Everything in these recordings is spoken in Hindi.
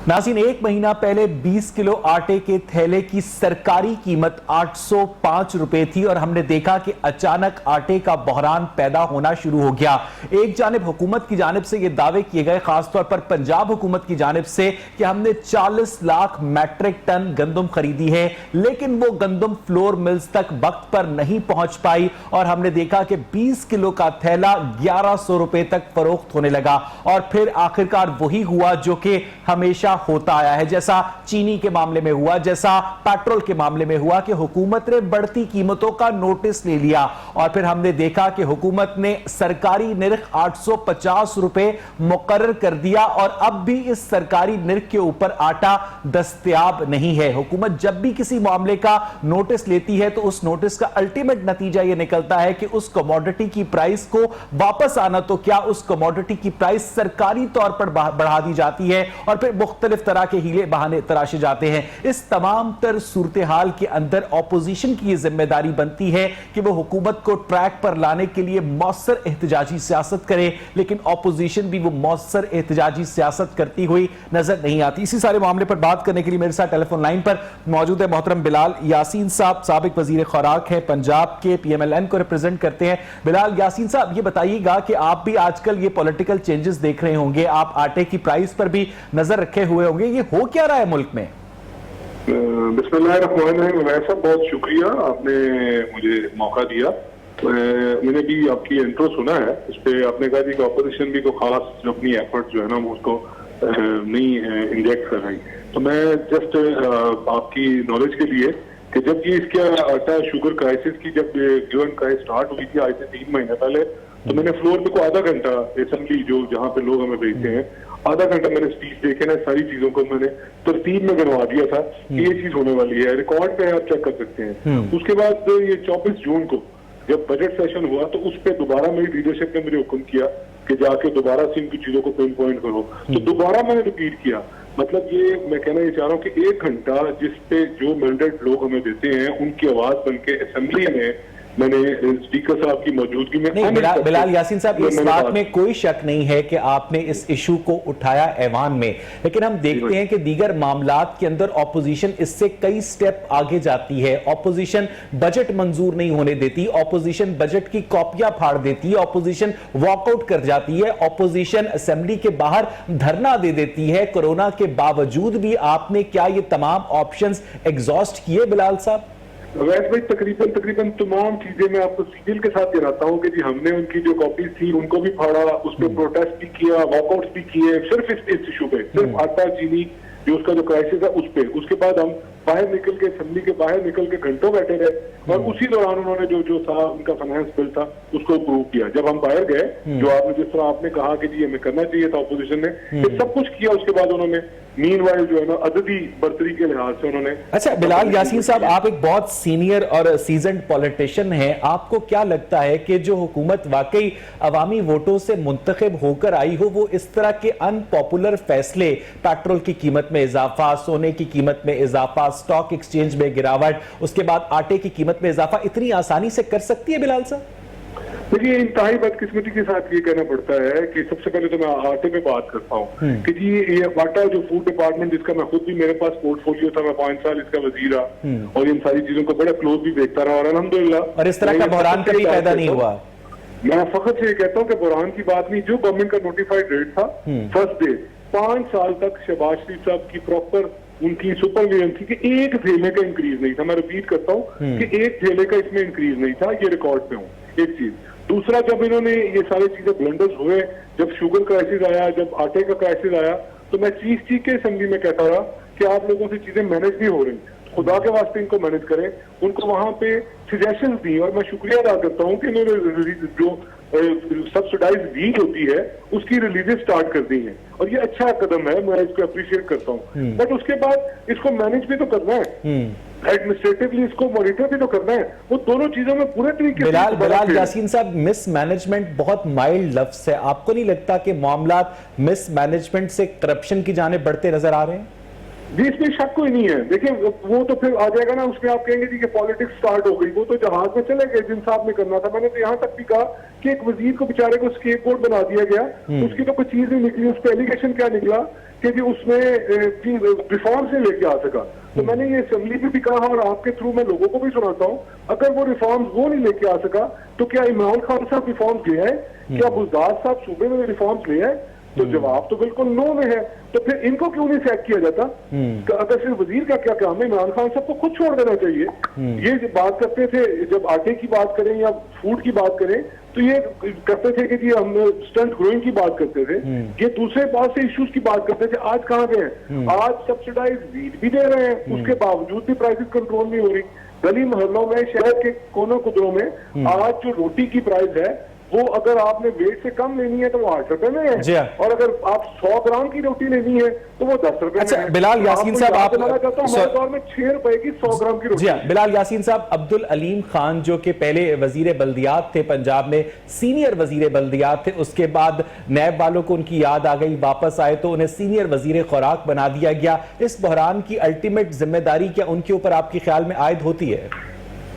नाज़रीन, एक महीना पहले 20 किलो आटे के थैले की सरकारी कीमत 805 रुपए थी और हमने देखा कि अचानक आटे का बहरान पैदा होना शुरू हो गया। एक जानिब हुकूमत की जानिब से यह दावे किए गए, खासतौर पर पंजाब हुकूमत की जानिब से, कि हमने 40 लाख मैट्रिक टन गंदम खरीदी है, लेकिन वो गंदम फ्लोर मिल्स तक वक्त पर नहीं पहुंच पाई और हमने देखा कि 20 किलो का थैला 1100 रुपए तक फरोख्त होने लगा। और फिर आखिरकार वही हुआ जो कि हमेशा होता आया है, जैसा चीनी के मामले में हुआ, जैसा पेट्रोल के मामले में हुआ, कि हुकूमत ने बढ़ती कीमतों का नोटिस ले लिया और फिर हमने देखा कि हुकूमत ने सरकारी निर्ख 850 रुपए मुकर्रर कर दिया और अब भी इस सरकारी निर्ख के ऊपर आटा दस्तयाब नहीं है। हुकूमत जब भी किसी मामले का नोटिस लेती है तो उस नोटिस का अल्टीमेट नतीजा यह निकलता है कि उस कमोडिटी की प्राइस को वापस आना, तो क्या उस कमोडिटी की प्राइस सरकारी तौर पर बढ़ा दी जाती है और फिर मुख्तलिफ तरह के हीले बहाने तराशे जाते हैं। इस तमाम तर सूरत हाल के अंदर ऑपोजिशन की यह जिम्मेदारी बनती है कि वो हुकूमत को ट्रैक पर लाने के लिए मौसर एहतजाजी सियासत करे, लेकिन ऑपोजिशन भी वो मौसर एहतजाजी सियासत करती हुई नजर नहीं आती। इसी सारे मामले पर बात करने के लिए मेरे साथ टेलीफोन लाइन पर मौजूद है मोहतरम बिलाल यासीन साहब, साबिक वजीर खुराक है, पंजाब के PMLN को रिप्रेजेंट करते हैं। बिलाल यासीन साहब, ये बताइएगा कि आप भी आजकल ये पॉलिटिकल चेंजेस देख रहे होंगे, आप आटे की प्राइस पर भी नजर रखे हुए होंगे, ये हो क्या रहा है मुल्क में? बिस्मिल्लाहिर्रहमानिर्रहीम। वैसा बहुत शुक्रिया, आपने मुझे मौका दिया। मैंने भी आपकी इंट्रो सुना है, इस पे आपने कहा कि ऑपोजिशन भी को खास जो अपनी एफर्ट जो है ना वो उसको नहीं इंजेक्ट कर रही। तो मैं जस्ट आपकी नॉलेज के लिए कि जब ये इसका आटा शुगर क्राइसिस की जब गिवन क्राइसिस स्टार्ट हुई थी आज से 3 महीने पहले, तो मैंने फ्लोर पे को आधा घंटा असेंबली जो जहाँ पे लोग हमें भेजते हैं, आधा घंटा मैंने स्पीच देखे ना, सारी चीजों को मैंने तरतीब में गिनवा दिया था कि ये चीज होने वाली है। रिकॉर्ड पे आप चेक कर सकते हैं। उसके बाद ये 24 जून को जब बजट सेशन हुआ तो उस पर दोबारा मेरी लीडरशिप ने मुझे हुक्म किया कि जाके दोबारा से इनकी चीजों को पिन पॉइंट करो। तो दोबारा मैंने रिपीट किया। मतलब ये मैं कहना ये चाह रहा हूँ कि 1 घंटा जिसपे जो मैंडेट लोग हमें देते हैं उनकी आवाज बन के असेंबली में मैंने स्पीकर साहब की मौजूदगी में नहीं, बिलाल यासीन साहब, इस बात में कोई शक नहीं है कि आपने इस इशू को उठाया ऐवान में, लेकिन हम देखते हैं कि दीगर मामलात के अंदर ऑपोजिशन इससे कई स्टेप आगे जाती है। ऑपोजिशन बजट मंजूर नहीं होने देती, ऑपोजिशन बजट की कॉपियां फाड़ देती है, ऑपोजिशन वॉकआउट कर जाती है, ऑपोजिशन असेंबली के बाहर धरना दे देती है। कोरोना के बावजूद भी आपने क्या ये तमाम ऑप्शंस एग्जॉस्ट किए बिलाल साहब? वैसे भाई तकरीबन तमाम चीजें मैं आपको सीरियल के साथ गिनाता हूँ कि जी हमने उनकी जो कॉपीज थी उनको भी फाड़ा, उस पर प्रोटेस्ट भी किया, वॉकआउट भी किए, सिर्फ इस इशू पे, सिर्फ आटा चीनी जो उसका जो क्राइसिस है उस पे। उसके बाद हम बाहर निकल के असेंबली के बाहर निकल के घंटों बैठे रहे और उसी दौरान उन्होंने जो था उनका फाइनेंस बिल था उसको अप्रूव किया। जब हम बाहर गए, जो आपने जिस तरह आपने कहा कि जी हमें करना चाहिए था, ऑपोजिशन ने ये सब कुछ किया। उसके बाद उन्होंने मीनवाइल जो है ना अददी बर्तरी के लिहाज से उन्होंने। अच्छा बिलाल यासीन साहब, आप एक बहुत सीनियर और सीजन्ड पॉलिटिशियन हैं, आपको क्या लगता है कि जो हुकूमत वाकई अवामी वोटों से मुंतखब होकर आई हो, वो इस तरह के अनपॉपुलर फैसले, पेट्रोल की कीमत में इजाफा, सोने की कीमत में इजाफा, स्टॉक एक्सचेंज में गिरावट, उसके बाद आटे की कीमत में इजाफा इतनी आसानी से कर सकती है बिलाल साहब? देखिए, इंतहाई बदकिस्मती के साथ ये कहना पड़ता है कि सबसे पहले तो मैं आटे पे बात करता हूँ कि जी ये आटा जो फूड डिपार्टमेंट जिसका मैं खुद भी, मेरे पास पोर्टफोलियो था, मैं 5 साल इसका वजीर रहा और इन सारी चीजों को बड़े क्लोज भी देखता रहा और अल्हम्दुलिल्लाह। और इस तरह का बहरान कभी पैदा नहीं हुआ। मैं फखर से ये कहता हूँ कि बहरान की बात नहीं, जो गवर्नमेंट का नोटिफाइड रेट था फर्स्ट डे 5 साल तक शहबाज शरीफ साहब की प्रॉपर उनकी सुपरविजन थी कि एक थैले का इंक्रीज नहीं था। मैं रिपीट करता हूँ कि एक थैले का इसमें इंक्रीज नहीं था, ये रिकॉर्ड पे हूँ। एक चीज। दूसरा, जब इन्होंने ये सारी चीजें ब्लंडर्स हुए, जब शुगर क्राइसिस आया, जब आटे का क्राइसिस आया, तो मैं चीख के असेंबली में कहता रहा कि आप लोगों से चीजें मैनेज नहीं हो रही, खुदा के वास्ते इनको मैनेज करें। उनको वहां पे सजेशन दी और मैं शुक्रिया अदा करता हूँ कि इन्होंने जो सब्सिडाइज वीट होती है उसकी रिलीजेस स्टार्ट कर दी है और ये अच्छा कदम है, मैं इसको अप्रिशिएट करता हूँ। बट उसके बाद इसको मैनेज भी तो करना है, एडमिनिस्ट्रेटिवली इसको मॉनिटर भी तो करना है। वो दोनों चीजों में पूरे तरीके से बिलाल यासीन साहब, मिस मैनेजमेंट बहुत माइल्ड लफ्ज है, आपको नहीं लगता कि मामला मिस मैनेजमेंट से करप्शन की जाने बढ़ते नजर आ रहे हैं? जी इसमें शक कोई नहीं है। देखिए वो तो फिर आ जाएगा ना, उसमें आप कहेंगे जी कि पॉलिटिक्स स्टार्ट हो गई, वो तो जहाज में चले गए जिन साहब ने करना था। मैंने तो यहाँ तक भी कहा कि एक वजीर को बेचारे को स्केपगोट बना दिया गया, उसकी तो कोई चीज नहीं निकली। उस पर एलिगेशन क्या निकला कि जी उसमें रिफॉर्म से लेके आ सका। तो मैंने ये असेंबली में भी कहा और आपके थ्रू मैं लोगों को भी सुनाता हूँ, अगर वो रिफॉर्म्स वो नहीं लेके आ सका तो क्या इमरान खान साहब रिफॉर्म्स ले आए? क्या बुजदार साहब सूबे में रिफॉर्म्स ले आए? तो जवाब तो बिल्कुल नो में है। तो फिर इनको क्यों नहीं सेट किया जाता? अगर सिर्फ वजीर का क्या काम है, इमरान खान साहब को खुद छोड़ देना चाहिए। ये जब बात करते थे, जब आटे की बात करें या फूड की बात करें, तो ये करते थे कि जी हम स्टंट ग्रोइंग की बात करते थे, ये दूसरे पास से इश्यूज की बात करते थे। आज कहाँ गए हैं? आज सब्सिडाइज वीट भी दे रहे हैं, उसके बावजूद भी प्राइसेस कंट्रोल नहीं हो रही। गली मोहल्लों में, शहर के कोनों कुदरों में आज जो रोटी की प्राइस है वो अगर आपने वेट से कम लेनी है तो वो 8 रुपए में है, और अगर आप 100 ग्राम की रोटी लेनी है तो वो 10 रुपए में है। बिलाल यासीन साहब, आप हमारे दौर में 6 रुपए की 100 ग्राम की रोटी। जी हाँ, बिलाल यासीन साहब, अब्दुल अलीम खान जो कि पहले वजीर बल्दियात थे पंजाब में, सीनियर वजीर बल्दियात थे, उसके बाद नैब वालों को उनकी याद आ गई, वापस आए तो उन्हें सीनियर वजीर खुराक बना दिया गया। इस बहरान की अल्टीमेट जिम्मेदारी क्या उनके ऊपर आपके ख्याल में आयद होती है?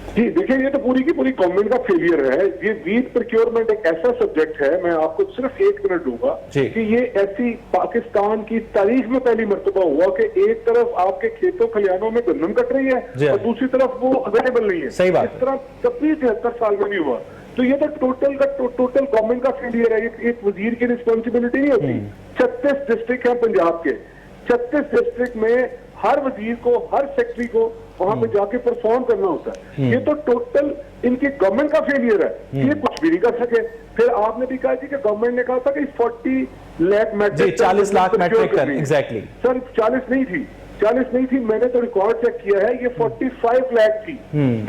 जी देखिए, ये तो पूरी की पूरी गवर्नमेंट का फेलियर है। ये वीट प्रोक्योरमेंट एक ऐसा सब्जेक्ट है, मैं आपको सिर्फ 1 मिनट दूंगा कि ये ऐसी पाकिस्तान की तारीख में पहली मर्तबा हुआ कि एक तरफ आपके खेतों खलियानों में गंदम कट रही है और दूसरी तरफ वो अवेलेबल नहीं है। सही बात। इस तरह कभी 73 साल में नहीं हुआ। तो ये तो टोटल गवर्नमेंट का फेलियर है। एक वजीर की रिस्पॉन्सिबिलिटी नहीं होती। 36 डिस्ट्रिक्ट है पंजाब के, 36 डिस्ट्रिक्ट में हर वजीर को, हर सेक्रेटरी को वहां पे जाके परफॉर्म करना होता है। ये तो टोटल इनकी गवर्नमेंट का फेलियर है, ये कुछ भी नहीं कर सके। फिर आपने भी कहा कि गवर्नमेंट ने कहा था कि 40 lakh metric, 40 lakh metric ton, exactly sir 40 नहीं थी, 40 नहीं थी, मैंने तो रिकॉर्ड चेक किया है, ये 45 लाख थी।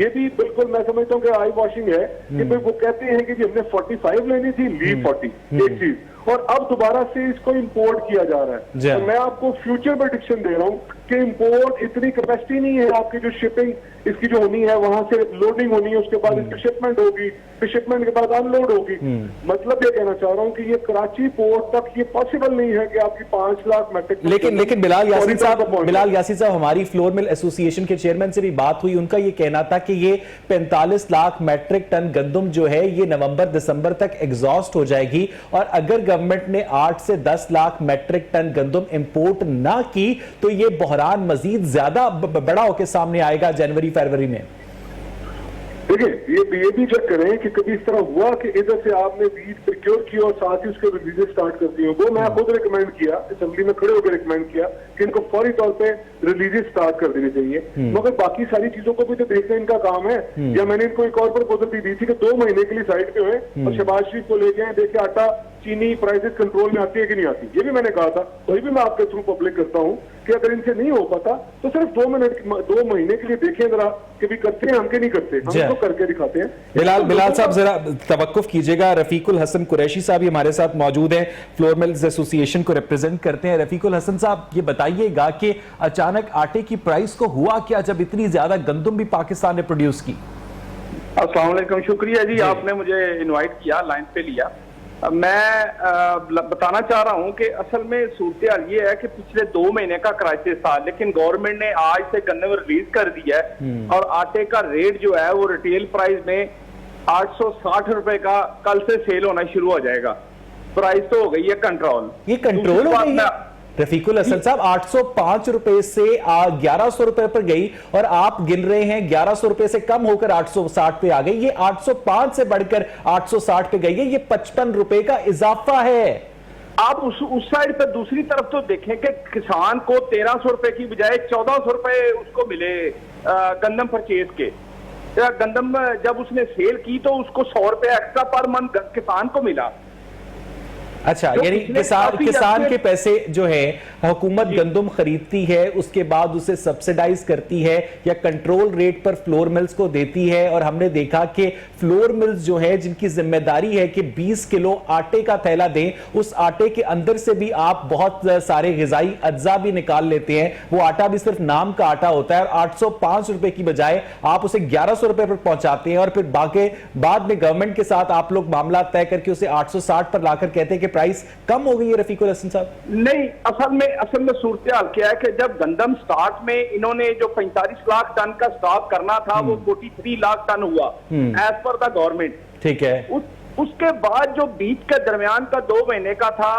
ये भी बिल्कुल मैं समझता हूँ कि आई वॉशिंग है कि भाई वो कहते हैं कि हमने 45 लेनी थी, ली 40, एक चीज, और अब दोबारा से इसको इंपोर्ट किया जा रहा है। तो मैं आपको फ्यूचर प्रेडिक्शन दे रहा हूँ कि इंपोर्ट इतनी कैपेसिटी नहीं है। आपकी जो शिपिंग इसकी जो होनी है, वहां से लोडिंग होनी है, उसके बाद इसकी शिपमेंट होगी, फिर शिपमेंट के बाद अनलोड होगी। मतलब ये कहना चाह रहा हूँ कि ये कराची पोर्ट तक ये पॉसिबल नहीं है कि आपकी 5 लाख मैट्रिक। लेकिन बिलाल यासीन साहब, हमारी फ्लोर मिल एसोसिएशन के चेयरमैन से भी बात हुई, उनका ये कहना था कि ये 45 लाख मैट्रिक टन गंदम जो है ये नवंबर दिसंबर तक एग्जॉस्ट हो जाएगी, और अगर गवर्नमेंट ने 8 से 10 लाख मैट्रिक टन गंदम इंपोर्ट ना की तो ये बहरान मजीद ज्यादा बड़ा होकर सामने आएगा जनवरी फरवरी में। देखिए ये भी चेक करें कि कभी इस तरह हुआ कि इधर से आपने वीट प्रोक्योर की और साथ ही उसके रिलीजेस स्टार्ट कर दिए। वो मैं खुद रिकमेंड किया, असेंबली में खड़े होकर रिकमेंड किया कि इनको फौरी तौर पे रिलीजेस स्टार्ट कर देने चाहिए। मगर बाकी सारी चीजों को भी तो देखना इनका काम है। या मैंने इनको एक और प्रपोजल भी दी थी कि 2 महीने के लिए साइड पे हुए और शहबाज शरीफ को ले गए, देखे आटा चीनी प्राइसेस कंट्रोल में आती है कि नहीं आती। ये भी मैंने कहा था, वही भी मैं आपके थ्रू पब्लिक करता हूँ कि अगर इनसे नहीं हो पाता तो सिर्फ 2 महीने के लिए देखें जरा कि भी करते हैं हम के नहीं करते, हम तो करके दिखाते हैं। बिलाल साहब जरा तवक्कुफ कीजिएगा, रफीकुल हसन कुरैशी साहब हमारे साथ मौजूद हैं, फ्लोर मिल्स एसोसिएशन को रिप्रेजेंट करते हैं। रफीकुल हसन साहब, ये बताइएगा कि अचानक आटे की प्राइस को हुआ क्या जब इतनी ज्यादा गंदम भी पाकिस्तान ने प्रोड्यूस की? अस्सलाम वालेकुम, शुक्रिया जी, आपने मुझे इनवाइट किया, लाइन पे लिया। मैं बताना चाह रहा हूं कि असल में सूरत ये है कि पिछले 2 महीने का क्राइसिस था, लेकिन गवर्नमेंट ने आज से गन्ने रिलीज कर दिया है और आटे का रेट जो है वो रिटेल प्राइस में 860 रुपए का कल से सेल होना शुरू हो जाएगा। प्राइस तो हो गई है कंट्रोल। ये कंट्रोल हो गई है रफीकुल हसन साहब? 805 रुपए से 1100 रुपए पर गई और आप गिन रहे हैं 1100 रुपए से कम होकर 860 पे आ गई। ये 805 से बढ़कर 860 पे गई है, ये 55 रुपए का इजाफा है। आप उस साइड पर दूसरी तरफ तो देखें कि किसान को 1300 रुपए की बजाय 1400 रुपए उसको मिले गंदम परचेज के। गंदम जब उसने सेल की तो उसको 100 रुपए एक्स्ट्रा पर मंथ किसान को मिला। अच्छा, यानी किसान के पैसे जो है हुकूमत गंदम खरीदती है, उसके बाद उसे सब्सिडाइज करती है या कंट्रोल रेट पर फ्लोर मिल्स को देती है। और हमने देखा कि फ्लोर मिल्स जो है जिनकी जिम्मेदारी है कि 20 किलो आटे का थैला दें, उस आटे के अंदर से भी आप बहुत सारे ग़िज़ाई अज्जा भी निकाल लेते हैं। वो आटा भी सिर्फ नाम का आटा होता है और 805 रुपए की बजाय आप उसे 1100 रुपए पर पहुंचाते हैं और फिर बाद में गवर्नमेंट के साथ आप लोग मामला तय करके उसे 860 पर लाकर कहते हैं कि प्राइस कम हो गई है रफीकुल हसन साहब? नहीं, असल में सूरत हाल क्या है कि जब गंदम स्टार्ट में इन्होंने जो 45 लाख टन का स्टॉक करना था वो 43 लाख टन हुआ एज पर द गवर्नमेंट। ठीक है। उसके बाद जो बीच के दरमियान का 2 महीने का था,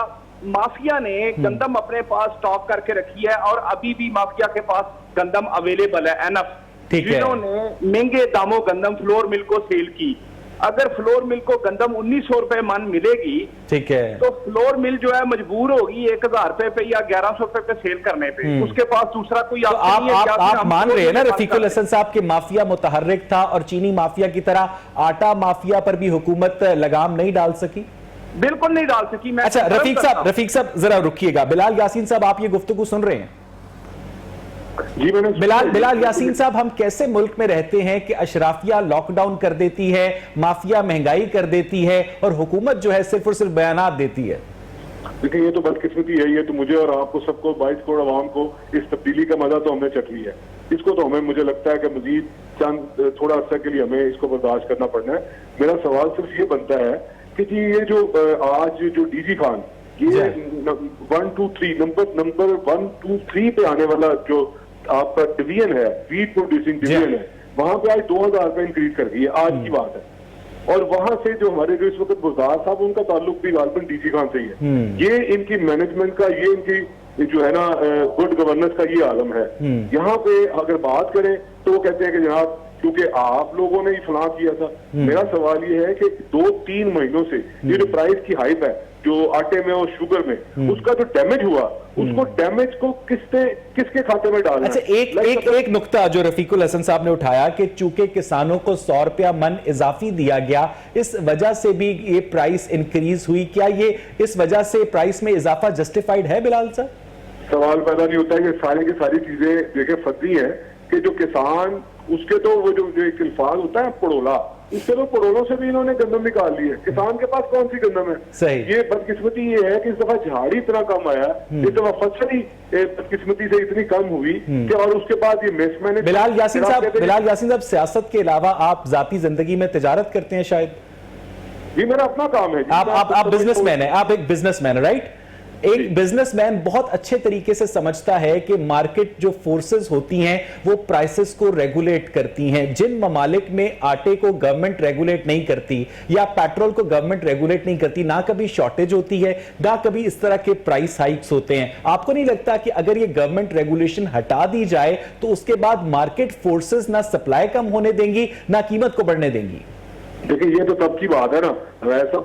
माफिया ने गंदम अपने पास स्टॉक करके रखी है और अभी भी माफिया के पास गंदम अवेलेबल है एनफ, जिन्होंने महंगे दामों गंदम फ्लोर मिल को सेल की। अगर फ्लोर मिल को गंदम 1900 रुपए मन मिलेगी, ठीक है, तो फ्लोर मिल जो है मजबूर होगी 1000 रुपए पे या 1100 रुपए पे सेल करने पे। उसके पास दूसरा कोई तो आप मान रहे हैं ना रफीकुल हसन साहब कि माफिया मुतहर्रिक था और चीनी माफिया की तरह आटा माफिया पर भी हुकूमत लगाम नहीं डाल सकी? बिल्कुल नहीं डाल सकी। मैं अच्छा रफीक साहब जरा रुकिएगा। बिलाल यासीन साहब, आप ये गुफ्तगू सुन रहे हैं? जी मैंने बिलाल यासीन साहब, हम कैसे मुल्क में रहते हैं कि अशराफिया लॉकडाउन कर देती है, माफिया महंगाई कर देती है और हुकूमत जो है सिर्फ और सिर्फ बयानात देती है? देखिए, ये तो बदकिस्मती है। ये तो मुझे और आपको सबको 22 करोड़ आवाम को इस तब्दीली का मजा तो हमने चख लिया है। इसको तो हमें, मुझे लगता है कि मजीद चंद थोड़ा अर्सा के लिए हमें इसको बर्दाश्त करना पड़ना है। मेरा सवाल सिर्फ ये बनता है कि जी ये जो आज जो डीजी खान ये 1 2 3 नंबर 1 2 3 पे आने वाला जो आपका डिवीजन है, वीट प्रोड्यूसिंग डिवीजन है, वहां पे आज 2000 रुपए इंक्रीज कर दी है, आज की बात है। और वहां से जो हमारे जो इस वक्त गुलजार साहब, उनका ताल्लुक भी गालबन डीजी खान से ही है। ये इनकी मैनेजमेंट का, ये इनकी जो है ना गुड गवर्नेंस का ये आलम है। यहाँ पे अगर बात करें तो वो कहते हैं कि जनाब क्योंकि आप लोगों ने ही फलां किया था। मेरा सवाल ये है कि 2-3 महीनों से ये जो प्राइस की हाइप है जो आटे में और शुगर में, उसका जो डैमेज हुआ, उसको डैमेज को किसके खाते में डालना? अच्छा, एक नुक्ता जो रफीकुल हसन साहब ने उठाया कि चूंकि किसानों को 100 रुपया मन इजाफी दिया गया, इस वजह से भी ये प्राइस इंक्रीज हुई। क्या ये इस वजह से प्राइस में इजाफा जस्टिफाइड है बिलाल साहब? सवाल पैदा नहीं होता है कि सारी की सारी चीजें देखे फर्जी है कि जो किसान, उसके तो वो जो एक अल्फाज होता है पड़ोला, इससे तो पड़ोलों से भी इन्होंने गंदम निकाल ली है। किसान के पास कौन सी गंदम है? सही। ये बदकिस्मती ये है कि इस दफा झाड़ी इतना कम आया, इस दफा फसल ही बदकिस्मती से इतनी कम हुई कि, और उसके बाद ये मिसमैनेज। बिलाल यासीन साहब, सियासत के अलावा आप जाती जिंदगी में तिजारत करते हैं शायद? जी मेरा अपना काम है। आप बिजनेसमैन है, आप एक बिजनेसमैन है, राइट? एक बिजनेसमैन बहुत अच्छे तरीके से समझता है कि मार्केट जो फोर्सेस होती हैं वो प्राइसेस को रेगुलेट करती हैं। जिन ममालिक में आटे को गवर्नमेंट रेगुलेट नहीं करती या पेट्रोल को गवर्नमेंट रेगुलेट नहीं करती, ना कभी शॉर्टेज होती है ना कभी इस तरह के प्राइस हाइक्स होते हैं। आपको नहीं लगता कि अगर ये गवर्नमेंट रेगुलेशन हटा दी जाए तो उसके बाद मार्केट फोर्सेस ना सप्लाई कम होने देंगी ना कीमत को बढ़ने देंगी? देखिए, ये तो तब की बात है ना,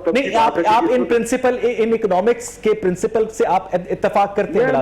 नहीं, आप इन प्रिंसिपल, इन इकोनॉमिक्स के प्रिंसिपल से आप इत्तेफाक करते हैं?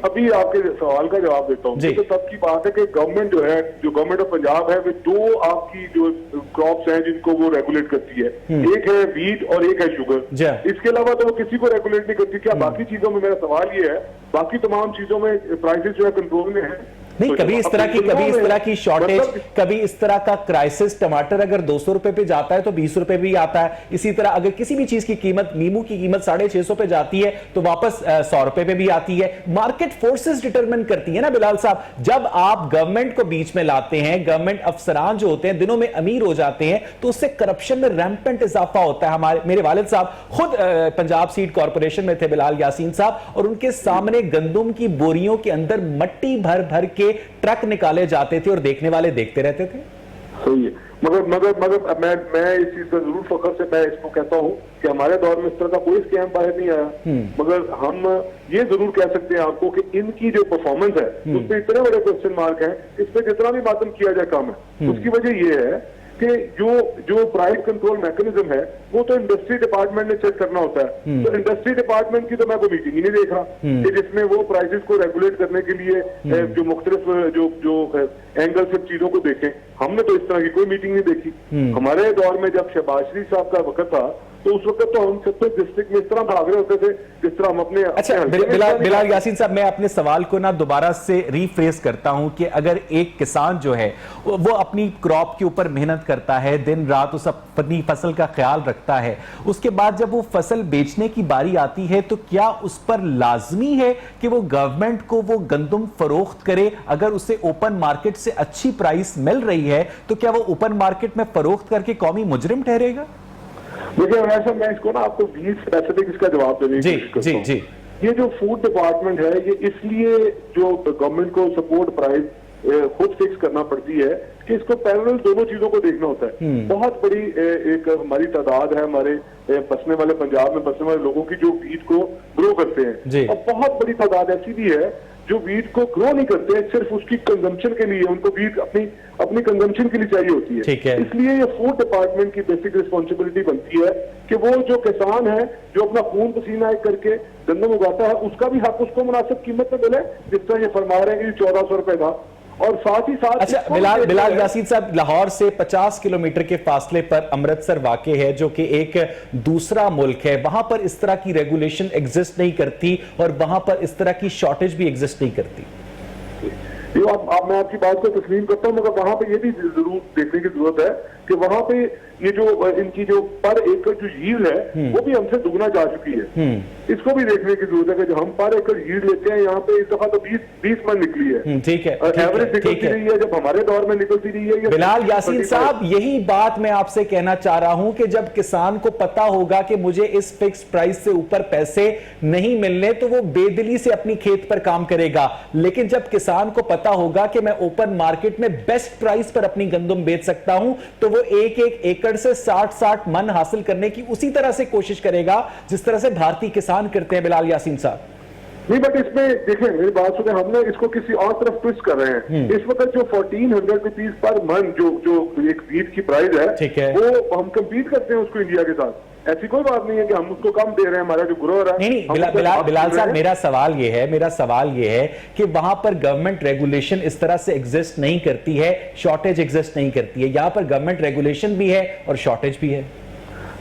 अभी आपके सवाल का जवाब देता हूँ। तो तब की बात है कि गवर्नमेंट जो है, जो गवर्नमेंट ऑफ पंजाब है, वो 2 आपकी जो क्रॉप्स हैं जिनको वो रेगुलेट करती है, एक है वीट और एक है शुगर। इसके अलावा तो वो किसी को रेगुलेट नहीं करती। क्या बाकी चीजों में, मेरा सवाल ये है, बाकी तमाम चीजों में प्राइसेस जो है कंट्रोल में है? नहीं, कभी इस तरह की शॉर्टेज, कभी इस तरह का क्राइसिस, टमाटर अगर 200 रुपए पे जाता है तो 20 रुपए भी आता है। इसी तरह अगर किसी भी चीज की कीमत, नींबू की कीमत 650 पे जाती है तो वापस 100 रुपए पे भी आती है। मार्केट फोर्सेस डिटरमिन करती है ना बिलाल साहब। जब आप गवर्नमेंट को बीच में लाते हैं, गवर्नमेंट अफसरान जो होते हैं दिनों में अमीर हो जाते हैं, तो उससे करप्शन में रैंपेंट इजाफा होता है। मेरे वालिद साहब खुद पंजाब सीड कॉर्पोरेशन में थे, बिलाल यासीन साहब, और उनके सामने गंदम की बोरियों के अंदर मट्टी भर भर के ट्रक निकाले जाते थे और देखने वाले देखते रहते थे। सही है, मगर मैं इस चीज का जरूर फख्र से मैं इसको कहता हूँ कि हमारे दौर में इस तरह का कोई स्कैम बाहर नहीं आया। मगर हम ये जरूर कह सकते हैं आपको कि इनकी जो परफॉर्मेंस है उस पर इतने बड़े क्वेश्चन मार्क हैं, इस पर जितना भी मातम किया जाए कम है। उसकी वजह ये है कि जो प्राइस कंट्रोल मैकेनिज्म है वो तो इंडस्ट्री डिपार्टमेंट ने चेक करना होता है। तो इंडस्ट्री डिपार्टमेंट की तो मैं कोई मीटिंग ही नहीं देख रहा कि जिसमें वो प्राइसेस को रेगुलेट करने के लिए जो मुख्तलिफ जो एंगल से चीजों को देखें। हमने तो इस तरह की कोई मीटिंग नहीं देखी। हमारे दौर में जब शहबाज शरीफ साहब का वक्त था तो उस वक्त तो हम सब डिस्ट्रिक्ट में इस तरह भाग रहे होते थे जिस तरह हम अपने। अच्छा, बिलाल यासीन साहब, मैं अपने सवाल को ना दोबारा से रीफ्रेज करता हूं कि अगर एक किसान जो है वो अपनी क्रॉप के ऊपर मेहनत करता है, दिन रात उस अपनी फसल का ख्याल रखता है, उसके बाद जब वो फसल बेचने की बारी आती है तो क्या उस पर लाजमी है कि वो गवर्नमेंट को वो गंदम फरोख्त करे? अगर उसे ओपन मार्केट से अच्छी प्राइस मिल रही है तो क्या वो ओपन मार्केट में फरोख्त करके कौमी मुजरिम ठहरेगा? देखिए वैसे मैं इसको ना आपको 20 स्पेसिफिक इसका जवाब देने की कोशिश करता हूं। जी। ये जो फूड डिपार्टमेंट है ये इसलिए जो गवर्नमेंट को सपोर्ट प्राइस खुद फिक्स करना पड़ती है कि इसको पैरेलल दोनों चीजों को देखना होता है। बहुत बड़ी एक हमारी तादाद है, हमारे बसने वाले पंजाब में बसने वाले लोगों की जो वीट को ग्रो करते हैं, और बहुत बड़ी तादाद ऐसी भी है जो वीट को ग्रो नहीं करते हैं, सिर्फ उसकी कंजम्पशन के लिए, उनको वीट अपनी कंजम्पशन के लिए चाहिए होती है। ठीक है। इसलिए ये फूड डिपार्टमेंट की बेसिक रिस्पॉन्सिबिलिटी बनती है कि वो जो किसान है जो अपना खून पसीना एक करके गंदम उगाता है उसका भी हक उसको मुनासिब कीमत में मिले, जिस तरह ये फरमा रहे हैं कि 1400 रुपए का। और साथ ही साथ अच्छा बिलाल यासीन साहब, लाहौर से 50 किलोमीटर के फासले पर अमृतसर वाक़ है जो कि एक दूसरा मुल्क है, वहां पर इस तरह की रेगुलेशन एग्जिस्ट नहीं करती और वहां पर इस तरह की शॉर्टेज भी एग्जिस्ट नहीं करती। मैं आपकी बात को तस्लीम करता हूं, मगर वहां पे ये भी जरूर देखने की जरूरत है कि वहां पे ये जो इनकी जो पर एकड़ जो यील्ड है वो भी हमसे दुगना जा चुकी है। इसको भी देखने की जरूरत है कि जो हम पर एकड़ यील्ड लेते हैं यहाँ पे इस दफा तो 20 मन निकली है। ठीक है, एवरेज निकलती रही है जब हमारे दौर में निकलती रही है। बिलाल यासीन साहब, यही बात मैं आपसे कहना चाह रहा हूं कि जब किसान को पता होगा कि मुझे इस फिक्स प्राइस से ऊपर पैसे नहीं मिलने तो वो बेदिली से अपनी खेत पर काम करेगा, लेकिन जब किसान को पता होगा कि मैं ओपन मार्केट में बेस्ट प्राइस पर अपनी गंदम बेच सकता हूं तो वो एक एकड़ से 60 मन हासिल करने की उसी तरह से कोशिश करेगा जिस तरह से भारतीय किसान करते हैं। बिलाल यासीन साहब, नहीं, बट इसमें देखिए मेरी बात सुने, हमने इसको किसी और तरफ ट्विस्ट कर रहे हैं। इस वक्त जो 1400 रुपीज पर मन जो एक वीट की प्राइस है वो हम कंपीट करते हैं उसको इंडिया के साथ। ऐसी कोई बात नहीं है कि हम उसको कम दे रहे हैं, हमारा जो ग्रो रहा है। नहीं, बिलाल साहब, मेरा सवाल ये है कि वहां पर गवर्नमेंट रेगुलेशन इस तरह से एग्जिस्ट नहीं करती है, शॉर्टेज एग्जिस्ट नहीं करती है। यहां पर गवर्नमेंट रेगुलेशन भी है और शॉर्टेज भी है।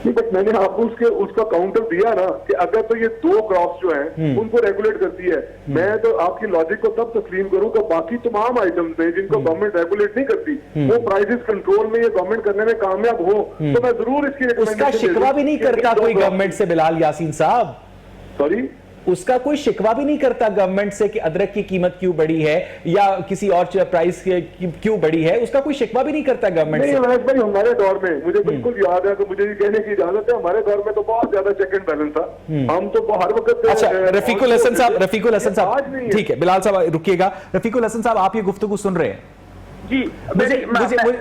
नहीं, बट मैंने आपको उसका काउंटर दिया ना कि अगर तो ये दो क्रॉप्स जो हैं उनको रेगुलेट करती है, मैं तो आपकी लॉजिक को तब तस्लीम करूं कि बाकी तमाम आइटम्स हैं जिनको गवर्नमेंट रेगुलेट नहीं करती, वो प्राइसेस कंट्रोल में ये गवर्नमेंट करने में कामयाब हो तो मैं जरूर इसकी उसका शिकवा भी नहीं करता कोई गवर्नमेंट से। बिलाल यासीन साहब, सॉरी, उसका कोई शिकवा भी नहीं करता गवर्नमेंट से कि अदरक की कीमत क्यों बढ़ी है या किसी और प्राइस क्यों बढ़ी है, उसका कोई शिकवा भी नहीं करता गवर्नमेंट से। नहीं भाई, हमारे दौर में मुझे बिल्कुल याद है, तो मुझे ये कहने की इजाजत है, हमारे दौर में तो बहुत ज्यादा चेक एंड बैलेंस था। हम तो हर वक्त। अच्छा, रफीकुल हसन साहब, ठीक है, बिलाल साहब रुकिएगा। रफीकुल हसन साहब, आप ये गुफ्तगू सुन रहे हैं जी?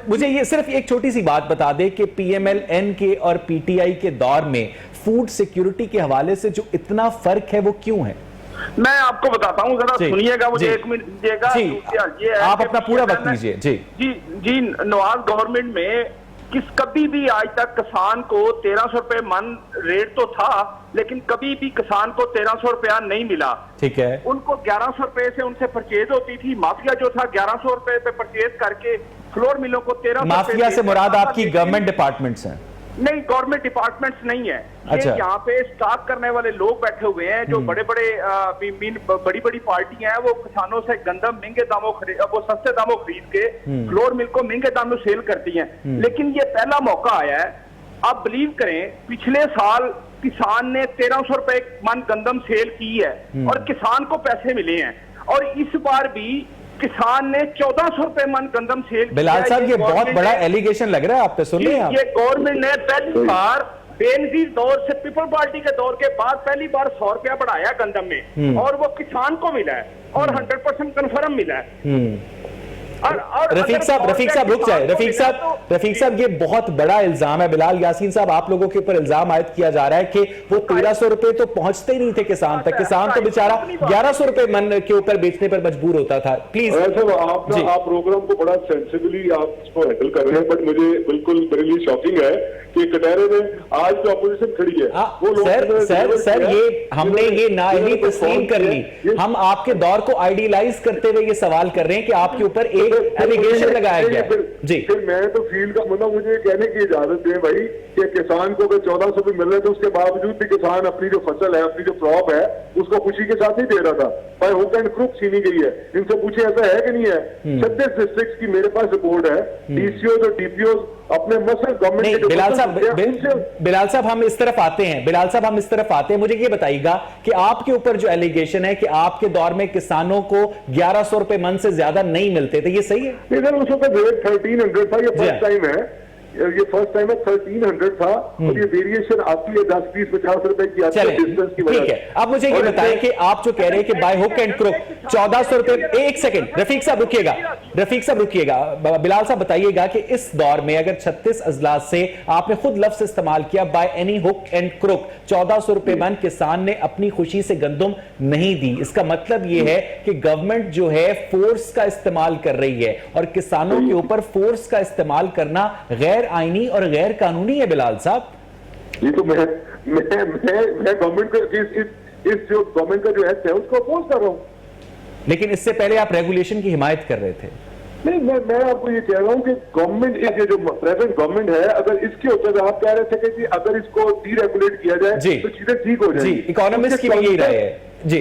मुझे ये सिर्फ एक छोटी सी बात बता दे कि PMLN के और PTI के दौर में फूड सिक्योरिटी के हवाले से जो इतना फर्क है वो क्यों है? मैं आपको बताता हूँ, जरा सुनिएगा, मुझे 1 मिनट दीजिएगा। ये आप अपना पूरा वक्त लीजिए। जी, नवाज गवर्नमेंट में कभी भी आज तक किसान को 1300 रुपए मन रेट तो था, लेकिन कभी भी किसान को 1300 रुपया नहीं मिला। ठीक है, उनको 1100 रुपए से उनसे परचेज होती थी। माफिया जो था 1100 रुपए पे परचेज करके फ्लोर मिलों को 1300। माफिया से मुराद आपकी गवर्नमेंट डिपार्टमेंट्स हैं? नहीं, गवर्नमेंट डिपार्टमेंट्स नहीं है। अच्छा। यहाँ पे स्टॉक करने वाले लोग बैठे हुए हैं जो बड़ी बड़ी पार्टियां हैं, वो किसानों से गंदम महंगे दामों वो सस्ते दामों खरीद के फ्लोर मिल को महंगे दामों सेल करती हैं। लेकिन ये पहला मौका आया है, आप बिलीव करें, पिछले साल किसान ने 1300 रुपए मन गंदम सेल की है और किसान को पैसे मिले हैं, और इस बार भी किसान ने 1400 रुपए मन गंदम सेल। बिलाल साहब, ये बहुत बड़ा एलिगेशन लग रहा है आप पे, सुन रहे हैं आप? ये गवर्नमेंट ने पहली बार बेनजीर दौर से पीपल पार्टी के दौर के बाद पहली बार 100 रुपया बढ़ाया गंदम में, और वो किसान को मिला है और 100% कन्फर्म मिला है। रफीक साहब रुक जाए। रफीक साहब, ये बहुत बड़ा इल्जाम है। बिलाल यासीन साहब, आप लोगों के ऊपर इल्जाम आयद किया जा रहा है कि वो 1300 रुपए तो पहुंचते ही नहीं थे किसान तक। किसान तो बेचारा 1100 रुपए मन के ऊपर बेचने पर मजबूर होता था। प्लीज आप प्रोग्राम को बड़ा सेंसिबली आप इसको हैंडल कर रहे हैं, बट मुझे बिल्कुल मेरे लिए शॉकिंग है कि कटहरे में आज जो अपोजिशन खड़ी है वो लोग सर ये हमने ये नाअहली तस्लीम कर ली। हम आपके दौर को आइडियलाइज करते हुए ये सवाल कर रहे हैं कि आपके ऊपर एक एलिगेशन लगाया गया जी। फिर मैं तो फील्ड का मतलब मुझे कहने की इजाजत दें भाई कि किसान को अगर 1400 भी मिल रहे थे उसके बावजूद भी किसान अपनी जो फसल है, अपनी जो क्रॉप है, उसको खुशी के साथ नहीं दे रहा था। भाई हुक एंड क्रुक छीनी गई है। इनसे पूछे ऐसा है कि नहीं है? 36 डिस्ट्रिक्ट की मेरे पास रिपोर्ट है, DCOs और DPOs अपने मसल गवर्नमेंट के। बिलाल साहब हम इस तरफ आते हैं। मुझे ये बताइएगा कि आपके ऊपर जो एलिगेशन है कि आपके दौर में किसानों को 1100 रुपए मन से ज्यादा नहीं मिलते थे, ये सही है? इधर उस वक्त रेट 1300 था, ये फर्स्ट टाइम है। ये फर्स्ट टाइम है 1300 था और ये वेरिएशन आती है 10, 20, 50 रुपए की आती है डिस्टेंस की वजह से। ठीक है, अब मुझे ये बताएं कि आप जो कह रहे हैं कि बाय हुक एंड क्रुक 1400 रुपए, एक सेकंड रफीक साहब रुकिएगा, बिलाल साहब बताइएगा कि इस दौर में अगर 36 अजलास से आपने खुद लफ्ज इस्तेमाल किया by any hook and crook 1400 रुपए मन किसान ने अपनी खुशी से गंदम नहीं दी, इसका मतलब यह है कि गवर्नमेंट जो है फोर्स का इस्तेमाल कर रही है और किसानों के ऊपर फोर्स का इस्तेमाल करना गैर आईनी और गैर कानूनी है। बिलाल साहब, ये तो मैं गवर्नमेंट को इस जो गवर्नमेंट का जो एक्ट है उसको अपोज कर रहा हूं, लेकिन इससे पहले आप रेगुलेशन की हिमायत कर रहे थे। नहीं, मैं आपको ये कह रहा हूं कि गवर्नमेंट ये जो प्रेजेंट गवर्नमेंट है, अगर इसके ऊपर आप कह रहे थे कि अगर इसको डीरेगुलेट किया जाए तो चीजें ठीक हो जाएंगी। इकोनॉमिस्ट की भी यही राय है जी,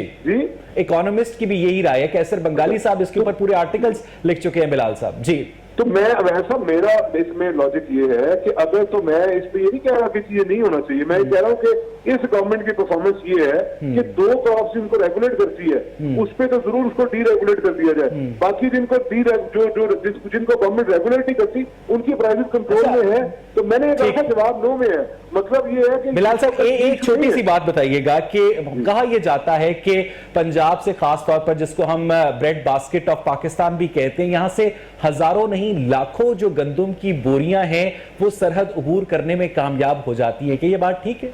इकोनॉमिस्ट की भी यही राय है। कैसर बंगाली साहब इसके ऊपर पूरे आर्टिकल्स लिख चुके हैं बिलाल साहब जी। तो मैं वैसा मेरा इसमें लॉजिक ये है कि अगर तो मैं इस पे ये नहीं कह रहा कि ये नहीं होना चाहिए, मैं कह रहा हूँ कि इस गवर्नमेंट की परफॉर्मेंस ये है कि 2 क्रॉप्स जिनको रेगुलेट करती है उस पे तो जरूर उसको डीरेगुलेट कर दिया जाए, बाकी जिनको जिनको गवर्नमेंट रेगुलेट नहीं करती उनकी प्राइवेट कंट्रोल में है। तो मैंने कहा जवाब नो में है, मतलब ये है कि बिलाल साहब एक छोटी सी बात बताइएगा कि कहा यह जाता है कि पंजाब से खास तौर पर जिसको हम ब्रेड बास्केट ऑफ पाकिस्तान भी कहते हैं, यहां से हजारों नहीं लाखों जो गंदम की बोरियां हैं वो सरहद अबूर करने में कामयाब हो जाती है। कि ये बात ठीक है?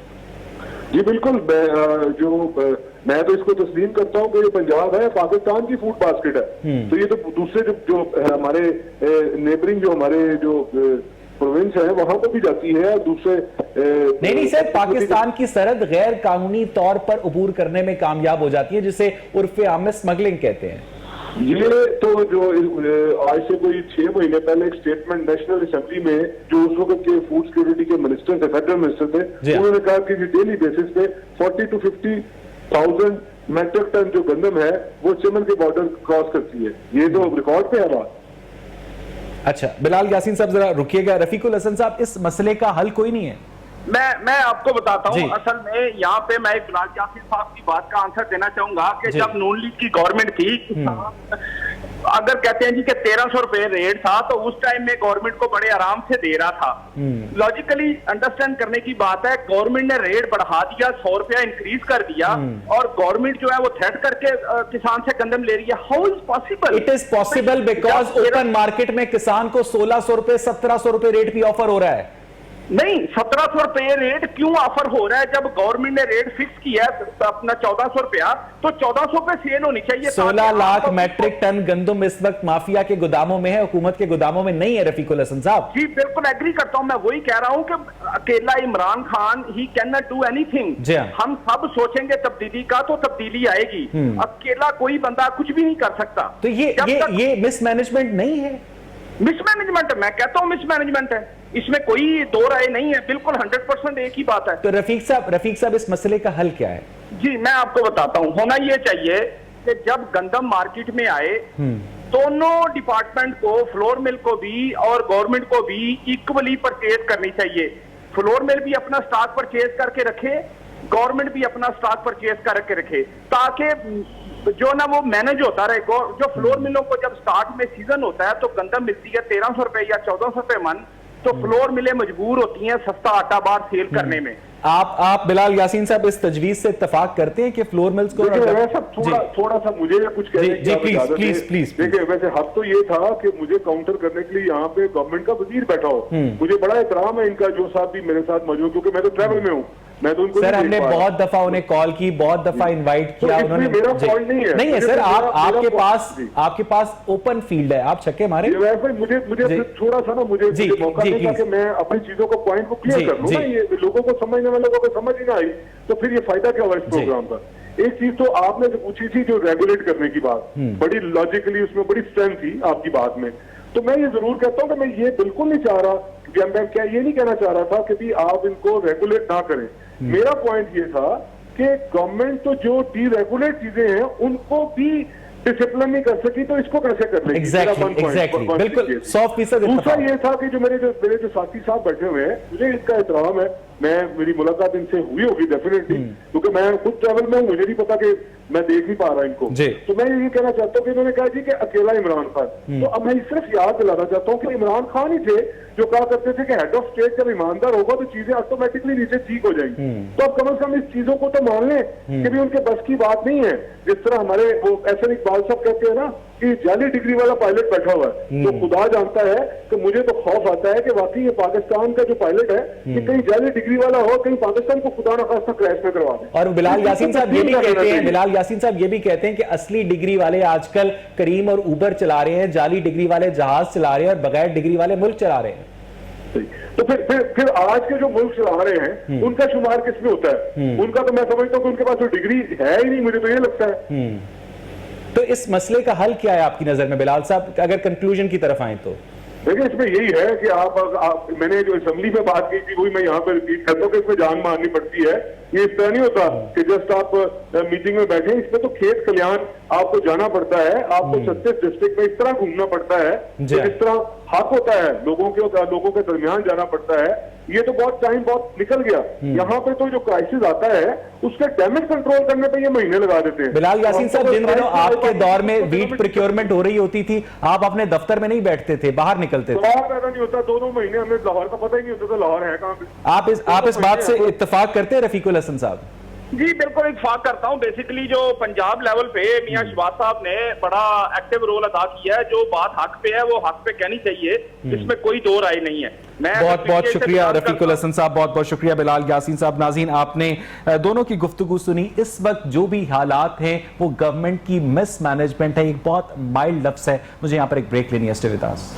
जी बिल्कुल, मैं तो इसको तस्लीम करता हूं कि ये पंजाब है पाकिस्तान की फूड बास्केट है। तो ये तो दूसरे जो हमारे नेबरिंग जो हमारे जो प्रोविंस है वहां पर भी जाती है, दूसरे नहीं सर, पाकिस्तान की सरहद गैर कानूनी तौर पर अबूर करने में कामयाब हो जाती है, जिसे उर्फे आम में स्मगलिंग कहते हैं। ये तो जो आज से कोई 6 महीने पहले एक स्टेटमेंट नेशनल असेंबली में जो उस वक्त के फूड सिक्योरिटी के मिनिस्टर थे, फेडरल मिनिस्टर थे, उन्होंने कहा कि डेली बेसिस पे 40 to 50,000 मेट्रिक टन जो गंदम है वो चमन के बॉर्डर क्रॉस करती है। ये तो रिकॉर्ड पे है बात। अच्छा बिलाल यासीन साहब जरा रुकिएगा। रफीकुल हसन साहब, इस मसले का हल कोई नहीं है? मैं आपको बताता हूँ, असल में यहाँ पे मैं बिलाल यासीन साहब की बात का आंसर देना चाहूंगा कि जब नून लीग की गवर्नमेंट थी, अगर कहते हैं जी कि 1300 रुपए रेट था तो उस टाइम में गवर्नमेंट को बड़े आराम से दे रहा था। लॉजिकली अंडरस्टैंड करने की बात है, गवर्नमेंट ने रेट बढ़ा दिया, 100 रुपया इंक्रीज कर दिया और गवर्नमेंट जो है वो थ्रेट करके किसान से गंदम ले रही है। How is possible? It is possible because open market में किसान को 1600 रुपए 1700 रुपए रेट भी ऑफर हो रहा है। नहीं, 1700 रुपए रेट क्यों ऑफर हो रहा है? जब गवर्नमेंट ने रेट फिक्स किया है अपना 1400 रुपया, तो 1400 पे सेल होनी चाहिए। 16 लाख मैट्रिक टन गंदम इस वक्त माफिया के गोदामों में है, हुकूमत के गोदामों में नहीं है। रफीकुल हसन साहब जी बिल्कुल एग्री करता हूं, मैं वही कह रहा हूं कि अकेला Imran Khan he can not do anything. हम सब सोचेंगे तब्दीली का तो तब्दीली आएगी, अकेला कोई बंदा कुछ भी नहीं कर सकता। तो ये मिसमैनेजमेंट नहीं है? मिसमैनेजमेंट है, मैं कहता हूं मिसमैनेजमेंट है, इसमें कोई दो राय नहीं है, बिल्कुल 100% एक ही बात है। तो रफीक साहब इस मसले का हल क्या है? जी मैं आपको बताता हूं, होना ये चाहिए कि जब गंदम मार्केट में आए दोनों डिपार्टमेंट को, फ्लोर मिल को भी और गवर्नमेंट को भी इक्वली परचेज करनी चाहिए। फ्लोर मिल भी अपना स्टॉक परचेज करके रखे, गवर्नमेंट भी अपना स्टॉक परचेज करके रखे, ताकि जो ना वो मैनेज होता रहे। जो फ्लोर मिलों को जब स्टार्ट में सीजन होता है तो गंदम मिलती है 1300 रुपए या 1400 रुपए मन, तो फ्लोर मिलें मजबूर होती हैं सस्ता आटा बार सेल करने में। आप बिलाल यासीन साहब इस तजवीज से इत्तेफाक करते हैं कि फ्लोर मिल्स को थोड़ा सा मुझे कुछ कहने प्लीज देखिए, वैसे हक तो ये था कि मुझे काउंटर करने के लिए यहाँ पे गवर्नमेंट का वजीर बैठा हो। मुझे बड़ा एहतराम है इनका, जो साहब भी मेरे साथ मौजूद, क्योंकि मैं तो ट्रैवल में हूँ। मैं तो उनको सर हमने बहुत दफा उन्हें कॉल की, बहुत दफा इनवाइट किया, उन्होंने मेरा पॉइंट नहीं है सर, आपके पास ओपन फील्ड है, आप छक्के मारे। मुझे थोड़ा सा ना मुझे मौका देगा कि मैं अपनी चीजों को पॉइंट को क्लियर कर लूं ना। ये लोगों को समझने वाले लोगों को समझ ही ना आई तो फिर ये फायदा क्या हुआ इस प्रोग्राम का। एक चीज तो आपने जो पूछी थी, जो रेगुलेट करने की बात, बड़ी लॉजिकली उसमें बड़ी स्ट्रेंथ थी आपकी बात में। तो मैं ये जरूर कहता हूँ कि मैं ये बिल्कुल नहीं चाह रहा, मैं क्या ये नहीं कहना चाह रहा था कि भी आप इनको रेगुलेट ना करें। मेरा पॉइंट ये था कि गवर्नमेंट तो जो डीरेगुलेट चीजें हैं उनको भी डिसिप्लिन नहीं कर सकी, तो इसको कैसे कर लेगी? बिल्कुल 100%। दूसरा ये था कि जो मेरे जो साथी साहब बैठे हुए हैं, मुझे इसका एहतराम है, मेरी मुलाकात इनसे हुई होगी डेफिनेटली, क्योंकि मैं खुद ट्रैवल में हूँ, मुझे नहीं पता कि मैं देख नहीं पा रहा इनको। तो मैं ये कहना चाहता हूँ कि इन्होंने कहा जी कि अकेला इमरान खान, तो अब मैं सिर्फ याद दिलाना चाहता हूँ कि इमरान खान ही थे जो कहा करते थे कि हेड ऑफ स्टेट जब ईमानदार होगा तो चीजें ऑटोमेटिकली नीचे ठीक हो जाएंगी। तो अब कम से कम इस चीजों को तो मान लें कि भी उनके बस की बात नहीं है। जिस तरह हमारे वो एहसन इकबाल साहब कहते हैं ना कि जाली डिग्री वाला पायलट बैठा हुआ है, तो खुदा जानता है कि मुझे तो खौफ आता है कि वाकई ये पाकिस्तान का जो पायलट है कि कहीं जाली डिग्री वाला हो, कहीं पाकिस्तान को खुदा न खास्ता क्रैश में करवा दे। और बिलाल यासीन साहब ये भी कहते हैं, बिलाल यासीन साहब ये भी कहते हैं कि असली डिग्री वाले आजकल करीम और उबर चला रहे हैं, जाली डिग्री वाले जहाज चला रहे हैं और बगैर डिग्री वाले मुल्क चला रहे हैं। तो फिर आज के जो मुल्क चला रहे हैं उनका शुमार किसमें होता है? उनका तो मैं समझता हूँ कि उनके पास तो डिग्री है ही नहीं, मुझे तो ये लगता है। तो इस मसले का हल क्या है आपकी नजर में बिलाल साहब, अगर कंक्लूजन की तरफ आए तो? देखिए इसमें यही है कि आप मैंने जो असेंबली में बात की थी वही मैं यहाँ पर रिपीट करता हूँ कि इसमें जान मारनी पड़ती है। ये इस तरह नहीं होता कि जस्ट आप मीटिंग में बैठे, इसमें तो खेत खलियान आपको जाना पड़ता है, आपको 36 डिस्ट्रिक्ट में इस तरह घूमना पड़ता है, तो इस तरह हक होता है लोगों के दरमियान जाना पड़ता है। ये तो बहुत टाइम बहुत निकल गया। यहाँ पे तो जो क्राइसिस आता है उसके डैमेज कंट्रोल करने पे ये महीने लगा देते हैं। बिलाल यासीन साहब, जिन दिनों आपके दौर में वीट प्रोक्योरमेंट हो रही होती थी, आप अपने दफ्तर में नहीं बैठते थे, बाहर निकलते थे। लाहौर पैदा नहीं होता, 2 महीने हमें लाहौर का पता ही नहीं होता था लाहौर है कहाँ पे। आप इस बात से इत्तेफाक करते हैं रफीकुल हसन साहब? जी बिल्कुल इत्तेफाक करता हूं। बेसिकली जो पंजाब लेवल पे मियां शहबाज साहब ने बड़ा एक्टिव रोल अदा किया है, जो बात हक पे है वो हक पे कहनी चाहिए, इसमें कोई दो राय नहीं है। मैं बहुत बहुत शुक्रिया रफीकुल हसन साहब, बहुत बहुत शुक्रिया बिलाल यासीन साहब। नाज़रीन, आपने दोनों की गुफ्तगू सुनी। इस वक्त जो भी हालात हैं वो गवर्नमेंट की मिसमैनेजमेंट है, एक बहुत माइल्ड लफ्ज है। मुझे यहाँ पर एक ब्रेक लेनी है, स्टे विद अस।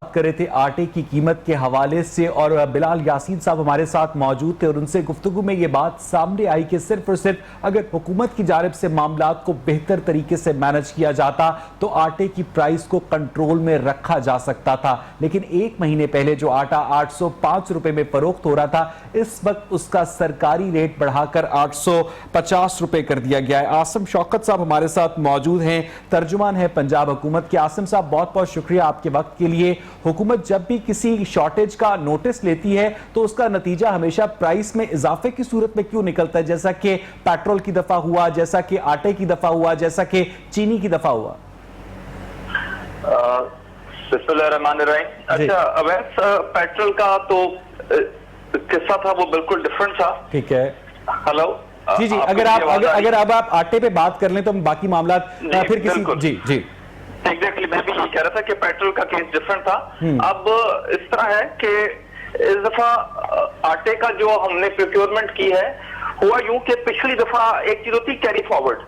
कर रहे थे आटे की कीमत के हवाले से और बिलाल यासीन साहब हमारे साथ मौजूद थे और उनसे गुफ्तगू में ये बात सामने आई कि सिर्फ और सिर्फ अगर हुकूमत की जानिब से मामलात को बेहतर तरीके से मैनेज किया जाता तो आटे की प्राइस को कंट्रोल में रखा जा सकता था। लेकिन एक महीने पहले जो आटा 805 रुपए में फरोख्त हो रहा था, इस वक्त उसका सरकारी रेट बढ़ाकर 850 रुपए कर दिया गया है। आसिम शौकत साहब हमारे साथ मौजूद हैं, तर्जुमान है पंजाब हुकूमत के। आसिम साहब, बहुत बहुत शुक्रिया आपके वक्त के लिए। हुकूमत जब भी किसी शॉर्टेज का नोटिस लेती है तो उसका नतीजा हमेशा प्राइस में इजाफे की सूरत में क्यों निकलता है, जैसा कि पेट्रोल की दफा हुआ, जैसा कि आटे की दफा हुआ, जैसा कि चीनी की दफा हुआ? अच्छा, अवैध पेट्रोल का तो किस्सा था वो बिल्कुल डिफरेंट था। ठीक है, हेलो जी जी, अगर अब आप आटे पे बात कर लें तो हम बाकी मामला फिर किसी जी जी एग्जैक्टली मैं भी ये कह रहा था कि पेट्रोल का केस डिफरेंट था। अब इस तरह है कि इस दफा आटे का जो हमने प्रोक्योरमेंट की है हुआ यूं कि पिछली दफा एक चीज होती कैरी फॉरवर्ड,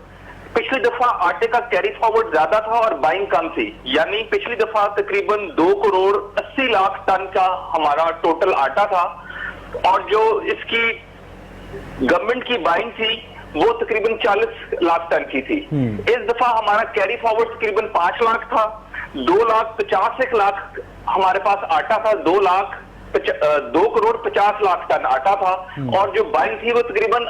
पिछली दफा आटे का कैरी फॉरवर्ड ज्यादा था और बाइंग कम थी। यानी पिछली दफा तकरीबन 2 करोड़ 80 लाख टन का हमारा टोटल आटा था और जो इसकी गवर्नमेंट की बाइंग थी वो तकरीबन 40 लाख टन की थी। इस दफा हमारा कैरी फॉरवर्ड तकरीबन 5 लाख था, 2,50,000 हमारे पास आटा था, 2 करोड़ 50 लाख टन आटा था और जो बाइंग थी वो तकरीबन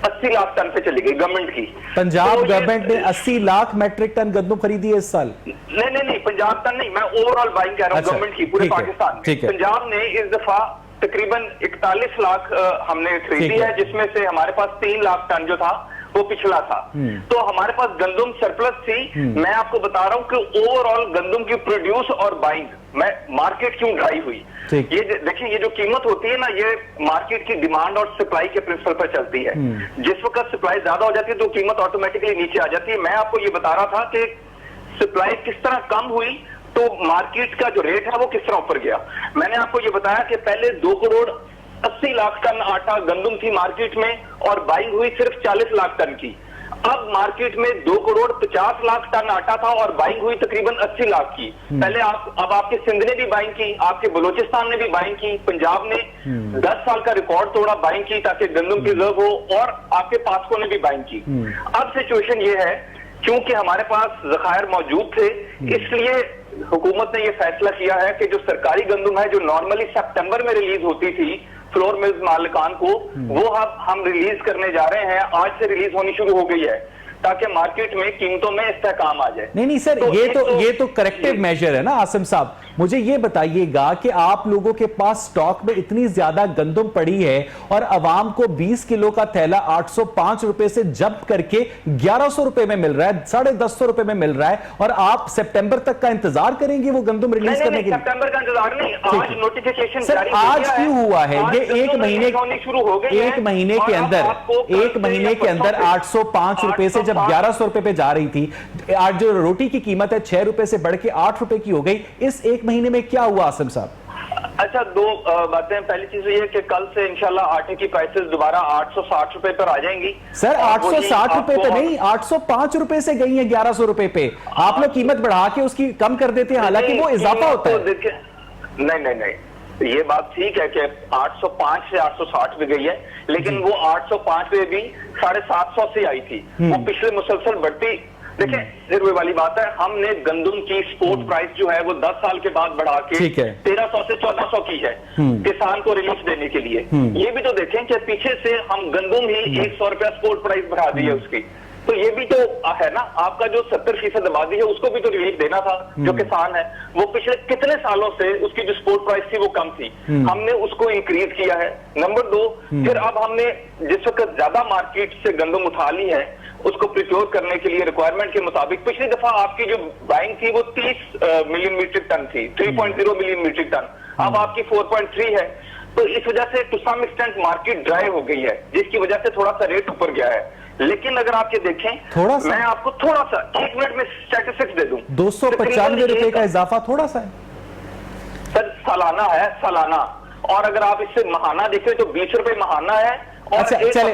80 लाख टन पे चली गई गवर्नमेंट की। पंजाब गवर्नमेंट ने 80 लाख मैट्रिक टन गंदम खरीदी है इस साल? नहीं, पंजाब टन नहीं, मैं ओवरऑल बाइंग कह रहा हूँ गवर्नमेंट की पूरे पाकिस्तान में। पंजाब ने इस दफा तकरीबन 41 लाख हमने खरीदी है, जिसमें से हमारे पास 3 लाख टन जो था वो पिछला था। तो हमारे पास गंदम सरप्लस थी। मैं आपको बता रहा हूं कि ओवरऑल गंदम की प्रोड्यूस और बाइंग में मार्केट क्यों ड्राई हुई। ये देखिए, ये जो कीमत होती है ना, ये मार्केट की डिमांड और सप्लाई के प्रिंसिपल पर चलती है। जिस वक्त सप्लाई ज्यादा हो जाती है तो कीमत ऑटोमेटिकली नीचे आ जाती है। मैं आपको ये बता रहा था कि सप्लाई किस तरह कम हुई तो मार्केट का जो रेट है वो किस तरह ऊपर गया। मैंने आपको ये बताया कि पहले 2 करोड़ 80 लाख टन आटा गंदम थी मार्केट में और बाइंग हुई सिर्फ 40 लाख टन की। अब मार्केट में 2 करोड़ 50 लाख टन आटा था और बाइंग हुई तकरीबन 80 लाख की। पहले अब आपके सिंध ने भी बाइंग की, आपके बलूचिस्तान ने भी बाइंग की, पंजाब ने 10 साल का रिकॉर्ड तोड़ा बाइंग की ताकि गंदम रिजर्व हो, और आपके पासको ने भी बाइंग की। अब सिचुएशन ये है, क्योंकि हमारे पास जखायर मौजूद थे, इसलिए हुकूमत ने यह फैसला किया है कि जो सरकारी गंदम है जो नॉर्मली सितंबर में रिलीज होती थी फ्लोर मिल्स मालिकान को, वो अब हम रिलीज करने जा रहे हैं। आज से रिलीज होनी शुरू हो गई है। ताकि मार्केट में कीमतों में इस्तेहकाम आ जाए। नहीं सर, ये तो करेक्टिव मेजर है ना आसिम साहब। मुझे ये बताइएगा कि आप लोगों के पास स्टॉक में इतनी ज्यादा गंदम पड़ी है और अवाम को 20 किलो का थैला 805 रुपए से जब्त करके 1100 रुपए में मिल रहा है, 150 रुपए में मिल रहा है, और आप सितंबर तक का इंतजार करेंगे वो गंदम रिलीज करने के लिए? सितंबर का इंतजार नहीं, आज नोटिफिकेशन सर आज क्यों हुआ है ये? एक महीने के अंदर 805 रुपए से जब 1100 रुपए पे जा रही थी, आज जो रोटी की कीमत है 6 रुपए से बढ़ के 8 रुपए की हो गई। इस एक महीने में क्या हुआ आसिम साहब? अच्छा, दो बातें। पहली चीज ये कि कल से इंशाल्लाह आटे की प्राइसेस दोबारा 860 रुपए पर आ जाएंगी। सर 860 रुपए पे नहीं, 805 रुपए से गई है 1100 रुपए पे। आप लोग कीमत बढ़ा के उसकी कम कर देते हैं, हालांकि वो इजाफा होता है। नहीं, ये बात ठीक है कि 805 से 860 पे गई है, लेकिन वो 805 पे भी 750 से आई थी। वो पिछले मुसलसल बढ़ती। देखिए, फिर वही वाली बात है, हमने गंदम की स्पोर्ट प्राइस जो है वो 10 साल के बाद बढ़ा के 1300 से 1400 की है किसान को रिलीफ देने के लिए। ये भी तो देखें कि पीछे से हम गंदम ही 100 रुपया स्पोर्ट प्राइस बढ़ा दी है उसकी। तो ये भी तो है ना, आपका जो 70% आबादी है उसको भी तो रिलीफ देना था। जो किसान है वो पिछले कितने सालों से उसकी जो स्पोर्ट प्राइस थी वो कम थी, हमने उसको इंक्रीज किया है। नंबर 2, फिर अब हमने जिस वक्त ज्यादा मार्केट से गंदम उठा ली है उसको प्रिक्योर करने के लिए रिक्वायरमेंट के मुताबिक, पिछली दफा आपकी जो बाइंग थी वो 30 मिलियन मीट्रिक टन थी, 3.0 मिलियन मीट्रिक टन, अब आपकी 4.3 है। तो इस वजह से to some extent market dry हो गई है, जिसकी वजह से थोड़ा सा रेट ऊपर गया है। लेकिन अगर आप ये देखें, मैं आपको थोड़ा सा 1 मिनट में स्टैटिस्टिक्स दे दूं, 295 रुपए का इजाफा थोड़ा सा है सर, सालाना है, सालाना। और अगर आप इससे महाना देखें तो 20 रुपए महाना है। अच्छा चले,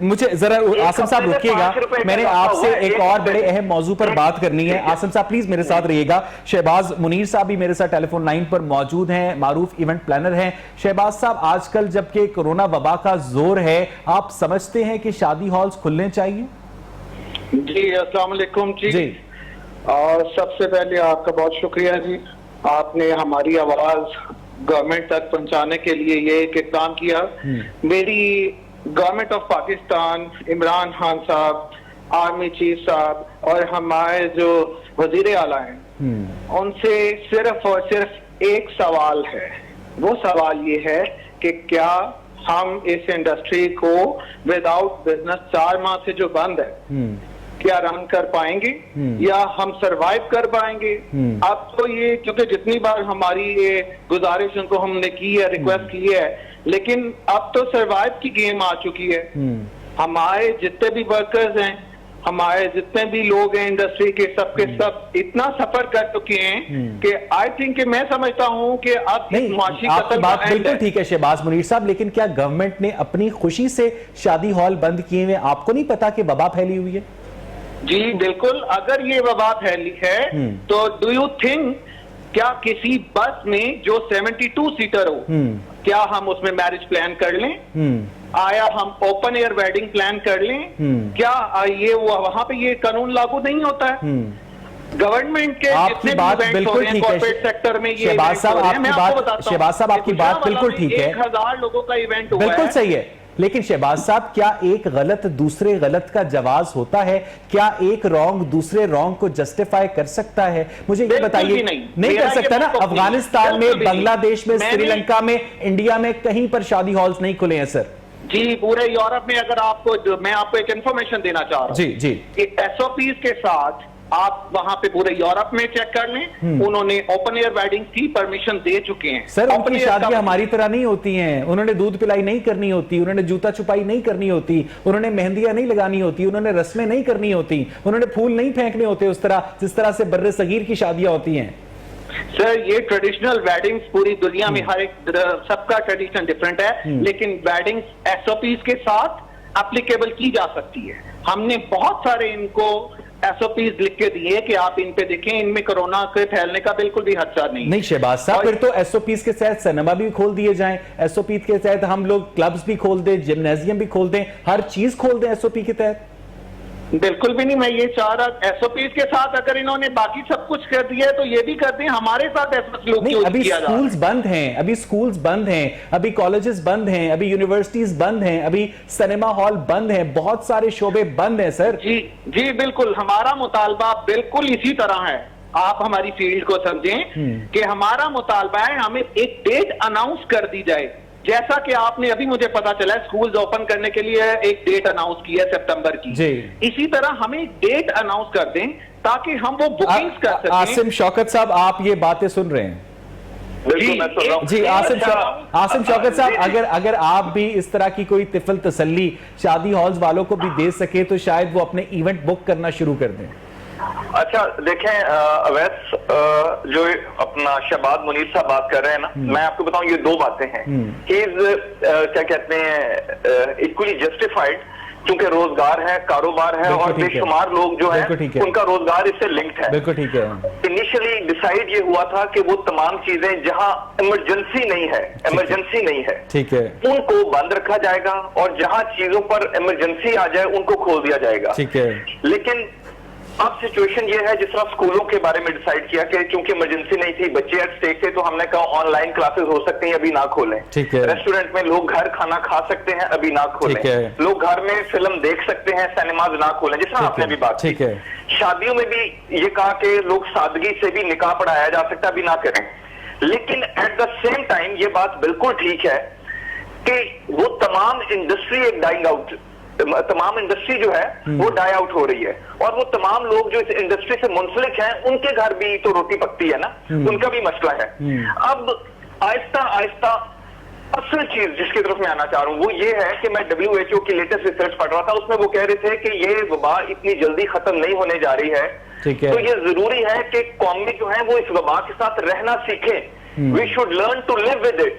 मुझे जरा आसिम साहब रुकिएगा, मैंने आपसे एक और बड़े अहम मौजू पर बात करनी है। आसिम साहब प्लीज मेरे साथ रहिएगा। शहबाज मुनीर साहब भी मेरे साथ टेलीफोन लाइन पर मौजूद हैं, मारूफ इवेंट प्लानर हैं। शहबाज साहब, आजकल जबकि कोरोना वबा का जोर है, आप समझते हैं कि शादी हॉल्स खुलने चाहिए? जी अस्सलाम वालेकुम जी। और सबसे पहले आपका बहुत शुक्रिया जी, आपने हमारी आवाज गवर्नमेंट तक पहुंचाने के लिए ये एक इक़दाम किया। मेरी गवर्नमेंट ऑफ पाकिस्तान, इमरान खान साहब, आर्मी चीफ साहब और हमारे जो वजीर आला हैं, उनसे सिर्फ और सिर्फ एक सवाल है। वो सवाल ये है कि क्या हम इस इंडस्ट्री को विदाउट बिजनेस 4 माह से जो बंद है क्या रन कर पाएंगे या हम सरवाइव कर पाएंगे? अब तो ये, क्योंकि जितनी बार हमारी ये गुजारिश उनको हमने की है, रिक्वेस्ट की है, लेकिन अब तो सरवाइव की गेम आ चुकी है। हमारे जितने भी वर्कर्स हैं, हमारे जितने भी लोग हैं इंडस्ट्री के, सबके सब इतना सफर कर चुके हैं कि आई थिंक कि मैं समझता हूं कि अब आपकी बात बिल्कुल ठीक है शहबाज मुनीर साहब, लेकिन क्या गवर्नमेंट ने अपनी खुशी से शादी हॉल बंद किए हुए? आपको नहीं पता कि वबा फैली हुई है? जी बिल्कुल, अगर ये वबा फैली है तो डू यू थिंक क्या किसी बस में जो 72 सीटर हो, क्या हम उसमें मैरिज प्लान कर लें? आया हम ओपन एयर वेडिंग प्लान कर लें? क्या ये वहां पे ये कानून लागू नहीं होता है? गवर्नमेंट के आपकी बात बिल्कुल ठीक है कॉर्पोरेट सेक्टर में, ये शहबाज साहब आपकी बात बिल्कुल ठीक है, 1000 लोगों का इवेंट हुआ है, बिल्कुल सही है। लेकिन शहबाज साहब, क्या एक गलत दूसरे गलत का जवाब होता है? क्या एक रॉन्ग दूसरे रॉन्ग को जस्टिफाई कर सकता है? मुझे ये बताइए। नहीं कर सकता ना। अफगानिस्तान में, बांग्लादेश में, श्रीलंका में, इंडिया में कहीं पर शादी हॉल्स नहीं खुले हैं सर। जी, पूरे यूरोप में, अगर आपको, मैं आपको एक इंफॉर्मेशन देना चाह रहा हूँ जी, SOPs के साथ आप वहां पे पूरे यूरोप में चेक कर लें, उन्होंने ओपन एयर वेडिंग की परमिशन दे चुके हैं। सर उनकी शादियां हमारी तरह नहीं होती हैं। उन्होंने दूध पिलाई नहीं करनी होती, उन्होंने जूता छुपाई नहीं करनी होती, उन्होंने मेहंदियां नहीं लगानी होती, उन्होंने रस्में नहीं करनी होती, उन्होंने फूल नहीं फेंकने होते उस तरह जिस तरह से बर्रे सगीर की शादियां होती हैं। सर ये ट्रेडिशनल वेडिंग्स पूरी दुनिया में हर एक सबका ट्रेडिशन डिफरेंट है, लेकिन वेडिंग्स SOPs के साथ एप्लीकेबल की जा सकती है। हमने बहुत सारे इनको SOPs लिख के दिए कि आप इन पे देखें, इनमें कोरोना के फैलने का बिल्कुल भी खदशा नहीं शहबाज साहब, फिर तो SOPs के तहत सिनेमा भी खोल दिए जाएं, SOPs के तहत हम लोग क्लब्स भी खोल दें, जिम्नेजियम भी खोल दें, हर चीज खोल दें SOP के तहत। बिल्कुल भी नहीं। मैं ये चाह रहा एसओपी के साथ अगर इन्होंने बाकी सब कुछ कर दिया है तो ये भी कर दें, हमारे साथ ऐसा सलूक नहीं, क्यों अभी किया जा रहा है? स्कूल्स बंद हैं, अभी स्कूल्स बंद हैं, अभी कॉलेजेस बंद हैं, अभी यूनिवर्सिटीज बंद हैं, अभी सिनेमा हॉल बंद हैं, बहुत सारे शोबे बंद हैं सर। जी जी बिल्कुल, हमारा मुतालबा बिल्कुल इसी तरह है। आप हमारी फील्ड को समझें कि हमारा मुतालबा है हमें एक डेट अनाउंस कर दी जाए, जैसा कि आपने अभी मुझे पता चला है स्कूल्स ओपन करने के लिए एक डेट अनाउंस की है सितंबर की। इसी तरह हमें एक डेट अनाउंस कर दें ताकि हम वो बुकिंग्स कर सकें। आसिम शौकत साहब, आप ये बातें सुन रहे हैं? जी आसिम शौकत साहब, अगर आप भी इस तरह की कोई तिफल तसल्ली शादी हॉल्स वालों को भी दे सके तो शायद वो अपने इवेंट बुक करना शुरू कर दें। अच्छा देखें अवैस, जो अपना शहबाज मुनीर साहब बात कर रहे हैं ना, मैं आपको बताऊं ये दो बातें हैं। ही इज क्या कहते हैं इक्वली जस्टिफाइड, क्योंकि रोजगार है, कारोबार है और बेशुमार लोग जो है उनका रोजगार इससे लिंक्ड है। बिल्कुल ठीक है। इनिशियली डिसाइड ये हुआ था कि वो तमाम चीजें जहां इमरजेंसी नहीं है, ठीक है, उनको बंद रखा जाएगा और जहां चीजों पर इमरजेंसी आ जाए उनको खोल दिया जाएगा। ठीक है। लेकिन अब सिचुएशन ये है, जिस तरह स्कूलों के बारे में डिसाइड किया कि क्योंकि इमरजेंसी नहीं थी, बच्चे एट स्टेक थे, तो हमने कहा ऑनलाइन क्लासेस हो सकती हैं, अभी ना खोलें। ठीक है। रेस्टोरेंट में लोग घर खाना खा सकते हैं, अभी ना खोलें। ठीक है। लोग घर में फिल्म देख सकते हैं, सिनेमाज ना खोलें, जिस तरह आपने भी बात की। ठीक है। शादियों में भी ये कहा कि लोग सादगी से भी निकाह पढ़ाया जा सकता है, अभी ना करें। लेकिन एट द सेम टाइम ये बात बिल्कुल ठीक है कि वो तमाम इंडस्ट्री एक डाइंग आउट, तमाम इंडस्ट्री जो है वो डाई आउट हो रही है और वो तमाम लोग जो इस इंडस्ट्री से मुंसलिक हैं उनके घर भी तो रोटी पकती है ना, उनका भी मसला है। अब आहिस्ता आहिस्ता असल चीज जिसकी तरफ मैं आना चाह रहा हूं वो ये है कि मैं WHO की लेटेस्ट रिसर्च पढ़ रहा था, उसमें वो कह रहे थे कि ये वबा इतनी जल्दी खत्म नहीं होने जा रही है, तो ये जरूरी है कि कौमें जो है वो इस वबा के साथ रहना सीखें। We should learn to live with it,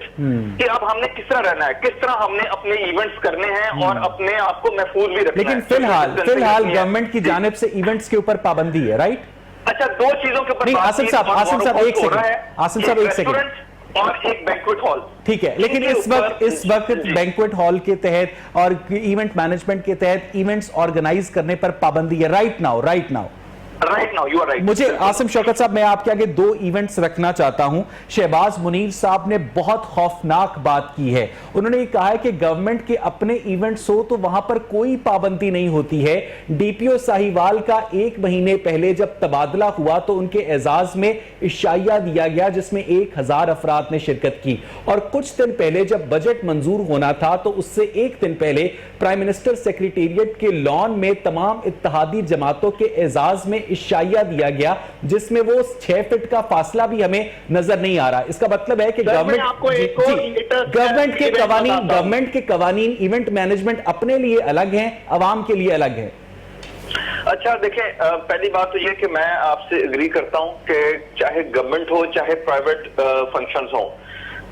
कि अब हमने किस तरह रहना है, किस तरह हमने अपने इवेंट्स करने हैं और अपने आप को महफूज भी रखना है। लेकिन फिलहाल गवर्नमेंट की जानिब से इवेंट्स के ऊपर पाबंदी है, राइट? अच्छा, दो चीजों के ऊपर आसिम साहब एक सेकंड और एक बैंक्वेट हॉल, ठीक है। लेकिन इस वक्त बैंक्वेट हॉल के तहत और इवेंट मैनेजमेंट के तहत इवेंट्स ऑर्गेनाइज करने पर पाबंदी है right now. You are right. मुझे आसिम शौकत साहब, मैं आपके आगे दो इवेंट्स रखना चाहता हूं। शहबाज मुनीर साहब ने बहुत खौफनाक बात की है। उन्होंने ये कहा है कि गवर्नमेंट के अपने इवेंट्स हो तो वहां पर कोई पाबंदी नहीं होती है। डीपीओ साहिवाल का 1 महीने पहले जब तबादला हुआ तो उनके एजाज में इशाइया दिया गया जिसमें 1000 अफराद ने शिरकत की, और कुछ दिन पहले जब बजट मंजूर होना था तो उससे 1 दिन पहले प्राइम मिनिस्टर सेक्रेटेरिएट के लॉन में तमाम इत्तेहादी जमातों के एजाज में इशाइया दिया गया जिसमें वो 6 फीट का फासला भी हमें नजर नहीं आ रहा। इसका मतलब है कि गवर्नमेंट के कवानीन इवेंट मैनेजमेंट अपने लिए अलग हैं, अवाम के लिए अलग है। अच्छा देखें, पहली बात तो ये कि मैं आपसे एग्री करता हूं कि चाहे गवर्नमेंट हो चाहे प्राइवेट फंक्शंस हो,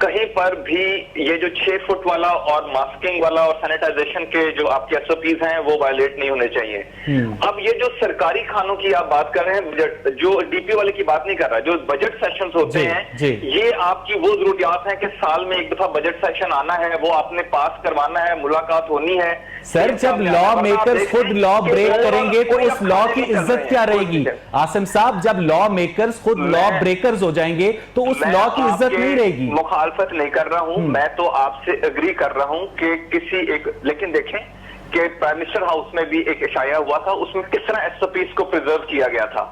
कहीं पर भी ये जो 6 फुट वाला और मास्किंग वाला और सैनिटाइजेशन के जो आपके SOPs हैं वो वायलेट नहीं होने चाहिए। अब ये जो सरकारी खानों की आप बात कर रहे हैं, बजट जो डीपीओ वाले की बात नहीं कर रहा, जो बजट सेशंस होते हैं ये आपकी वो जरूरियात है कि साल में एक दफा बजट सेशन आना है, वो आपने पास करवाना है, मुलाकात होनी है। सर जब लॉ मेकर्स खुद लॉ ब्रेक करेंगे तो उस लॉ की इज्जत क्या रहेगी? आसिम साहब, जब लॉ मेकर्स खुद लॉ ब्रेकर्स हो जाएंगे तो उस लॉ की इज्जत नहीं रहेगी। मुखालफत नहीं कर रहा हूं, मैं तो आपसे एग्री कर रहा हूं कि किसी एक, लेकिन देखें कि प्राइम मिनिस्टर हाउस में भी एक इशाया हुआ था, उसमें किस तरह SOPs को प्रिजर्व किया गया था।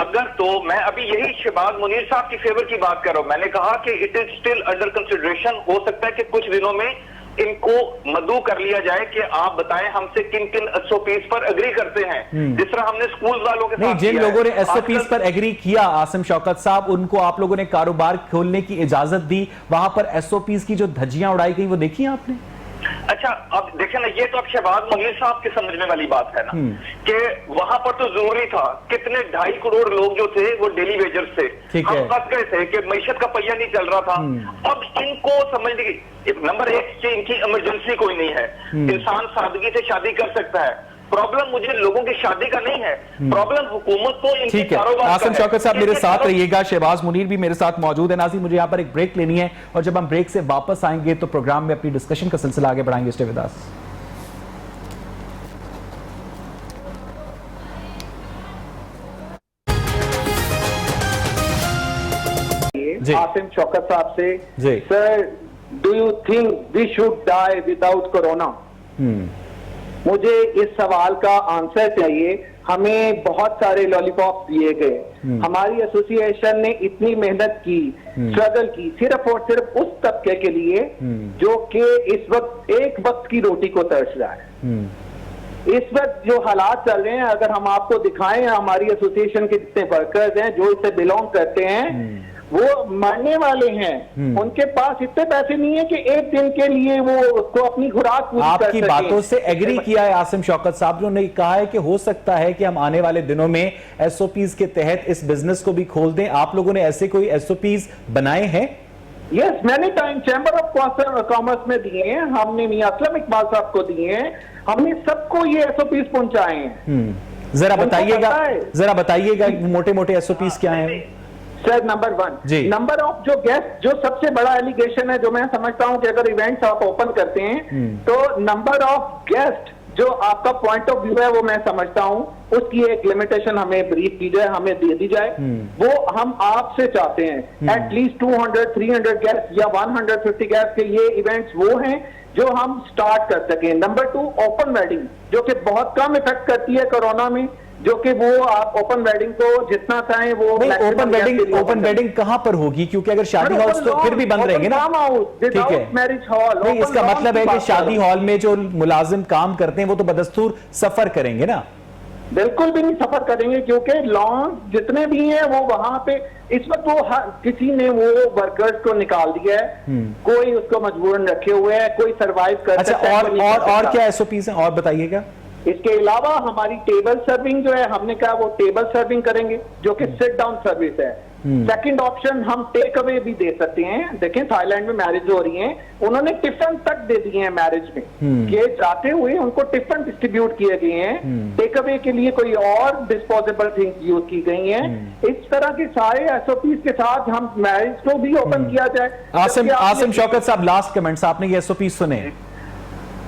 अगर तो मैं अभी यही शहबाज मुनीर साहब की फेवर की बात कर रहा हूं, मैंने कहा कि it is still under consideration, हो सकता है कि कुछ दिनों में इनको मदू कर लिया जाए कि आप बताएं हमसे किन किन SOPs पर एग्री करते हैं, जिस तरह हमने स्कूल वालों के साथ जिन लोगों ने SOPs पर एग्री किया आसिम शौकत साहब, उनको आप लोगों ने कारोबार खोलने की इजाजत दी, वहां पर SOPs की जो धज्जियां उड़ाई गई वो देखी आपने? अच्छा, अब देखें ना, ये तो अब शहबाज मुनीर साहब के समझने वाली बात है ना कि वहां पर तो जरूरी था, कितने 2.5 करोड़ लोग जो थे वो डेली वेजर्स थे, हम फंस गए थे कि मईशत का पहिया नहीं चल रहा था। अब इनको समझ ली, नंबर 1 से इनकी इमरजेंसी कोई नहीं है, इंसान सादगी से शादी कर सकता है। प्रॉब्लम मुझे लोगों की शादी का नहीं है, प्रॉब्लम हुकूमत को इनके कारोबार का है। आसिम शौकत साहब मेरे साथ रहिएगा, शहबाज मुनीर भी मेरे साथ मौजूद है। नाज़रीन, मुझे यहाँ पर एक ब्रेक लेनी है और जब हम ब्रेक से वापस आएंगे तो प्रोग्राम में अपनी डिस्कशन का सिलसिला आगे बढ़ाएंगे। Stay with us. Asim Shaukat साहब से, जी sir do you think we should die without corona? मुझे इस सवाल का आंसर चाहिए। हमें बहुत सारे लॉलीपॉप दिए गए, हमारी एसोसिएशन ने इतनी मेहनत की, स्ट्रगल की सिर्फ और सिर्फ उस तबके के लिए जो कि इस वक्त एक वक्त की रोटी को तरस रहा है। इस वक्त जो हालात चल रहे हैं, अगर हम आपको दिखाएं, हमारी एसोसिएशन के जितने वर्कर्स हैं जो इससे बिलोंग करते हैं, वो मरने वाले हैं। उनके पास इतने पैसे नहीं है कि एक दिन के लिए वो उसको अपनी खुराक पूरी कर आपकी सकें। बातों से एग्री किया है आसिम शौकत साहब, ने कहा है कि हो सकता है कि हम आने वाले दिनों में एसओपीज के तहत इस बिजनेस को भी खोल दें। आप लोगों ने ऐसे कोई एसओपीज बनाए हैं? यस, मैंने टाइम चैम्बर ऑफ कॉमर्स में दिए हैं, हमने मियां असलम इकबाल साहब को दिए हैं, हमने सबको ये एसओपीज पहुंचाए हैं। जरा बताइएगा मोटे मोटे एसओपीज क्या हैं? सर नंबर 1, नंबर ऑफ जो गेस्ट, जो सबसे बड़ा एलिगेशन है जो मैं समझता हूं कि अगर इवेंट्स आप ओपन करते हैं तो नंबर ऑफ गेस्ट, जो आपका पॉइंट ऑफ व्यू है वो मैं समझता हूं, उसकी एक लिमिटेशन हमें ब्रीफ की जाए, हमें दे दी जाए। वो हम आपसे चाहते हैं एटलीस्ट 200, 300 गेस्ट या 150 गेस्ट के ये इवेंट्स वो हैं जो हम स्टार्ट कर सकें। नंबर 2, ओपन वेडिंग, जो कि बहुत कम इफेक्ट करती है कोरोना में, जो कि वो आप ओपन वेडिंग को जितना चाहें वो ओपन वेडिंग कहां पर होगी? क्योंकि अगर शादी हॉल तो फिर भी बंद रहेंगे ना। ठीक है, मैरिज हॉल। नहीं, इसका मतलब है कि शादी हॉल में जो मुलाजिम काम करते हैं वो तो बदस्तूर सफर करेंगे ना? बिल्कुल भी नहीं सफर करेंगे, क्योंकि लॉन्ग जितने भी हैं वो वहां पे इस वक्त वो किसी ने वो वर्कर्स को निकाल दिया है, कोई उसको मजबूरन रखे हुए है, कोई सरवाइव कर सकता है। और क्या एसओपीज हैं और बताइएगा? इसके अलावा हमारी टेबल सर्विंग जो है, हमने कहा वो टेबल सर्विंग करेंगे जो कि सिट डाउन सर्विस है। सेकंड ऑप्शन, हम टेक अवे भी दे सकते हैं। देखें थाईलैंड में मैरिज हो रही हैं, उन्होंने टिफिन तक दे दिए हैं मैरिज में, कि जाते हुए उनको टिफिन डिस्ट्रीब्यूट किए गए हैं। टेक अवे के लिए कोई और डिस्पोजेबल थिंग्स यूज की गई हैं। इस तरह के सारे एसओपीज के साथ हम मैरिज को भी ओपन किया जाए। आसिम शौकत साहब, लास्ट कमेंट्स, आपने ये एसओपीज सुने?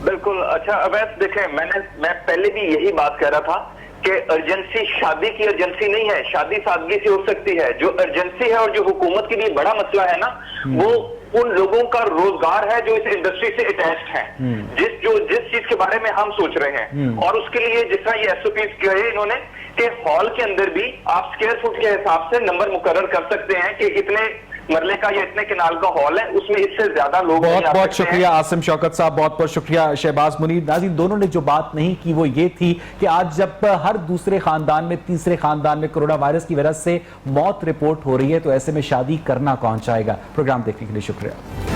बिल्कुल। अच्छा अवैस, देखें मैं पहले भी यही बात कह रहा था कि अर्जेंसी शादी की अर्जेंसी नहीं है, शादी सादगी से हो सकती है। जो अर्जेंसी है और जो हुकूमत के लिए बड़ा मसला है ना, वो उन लोगों का रोजगार है जो इस इंडस्ट्री से अटैच्ड हैं, जिस चीज के बारे में हम सोच रहे हैं। और उसके लिए जिस तरह ये एसओपीज कहे इन्होंने कि हॉल के अंदर भी आप स्क्वायर फुट के हिसाब से नंबर मुकर्रर कर सकते हैं कि इतने मरले का या इतने किनाल का हॉल है, उसमें इससे ज्यादा लोग बहुत बहुत शुक्रिया आसिम शौकत साहब, बहुत बहुत शुक्रिया शहबाज मुनीर। नाज़रीन, दोनों ने जो बात नहीं की वो ये थी कि आज जब हर दूसरे खानदान में, तीसरे खानदान में कोरोना वायरस की वजह से मौत रिपोर्ट हो रही है, तो ऐसे में शादी करना कौन चाहेगा? प्रोग्राम देखने के लिए शुक्रिया।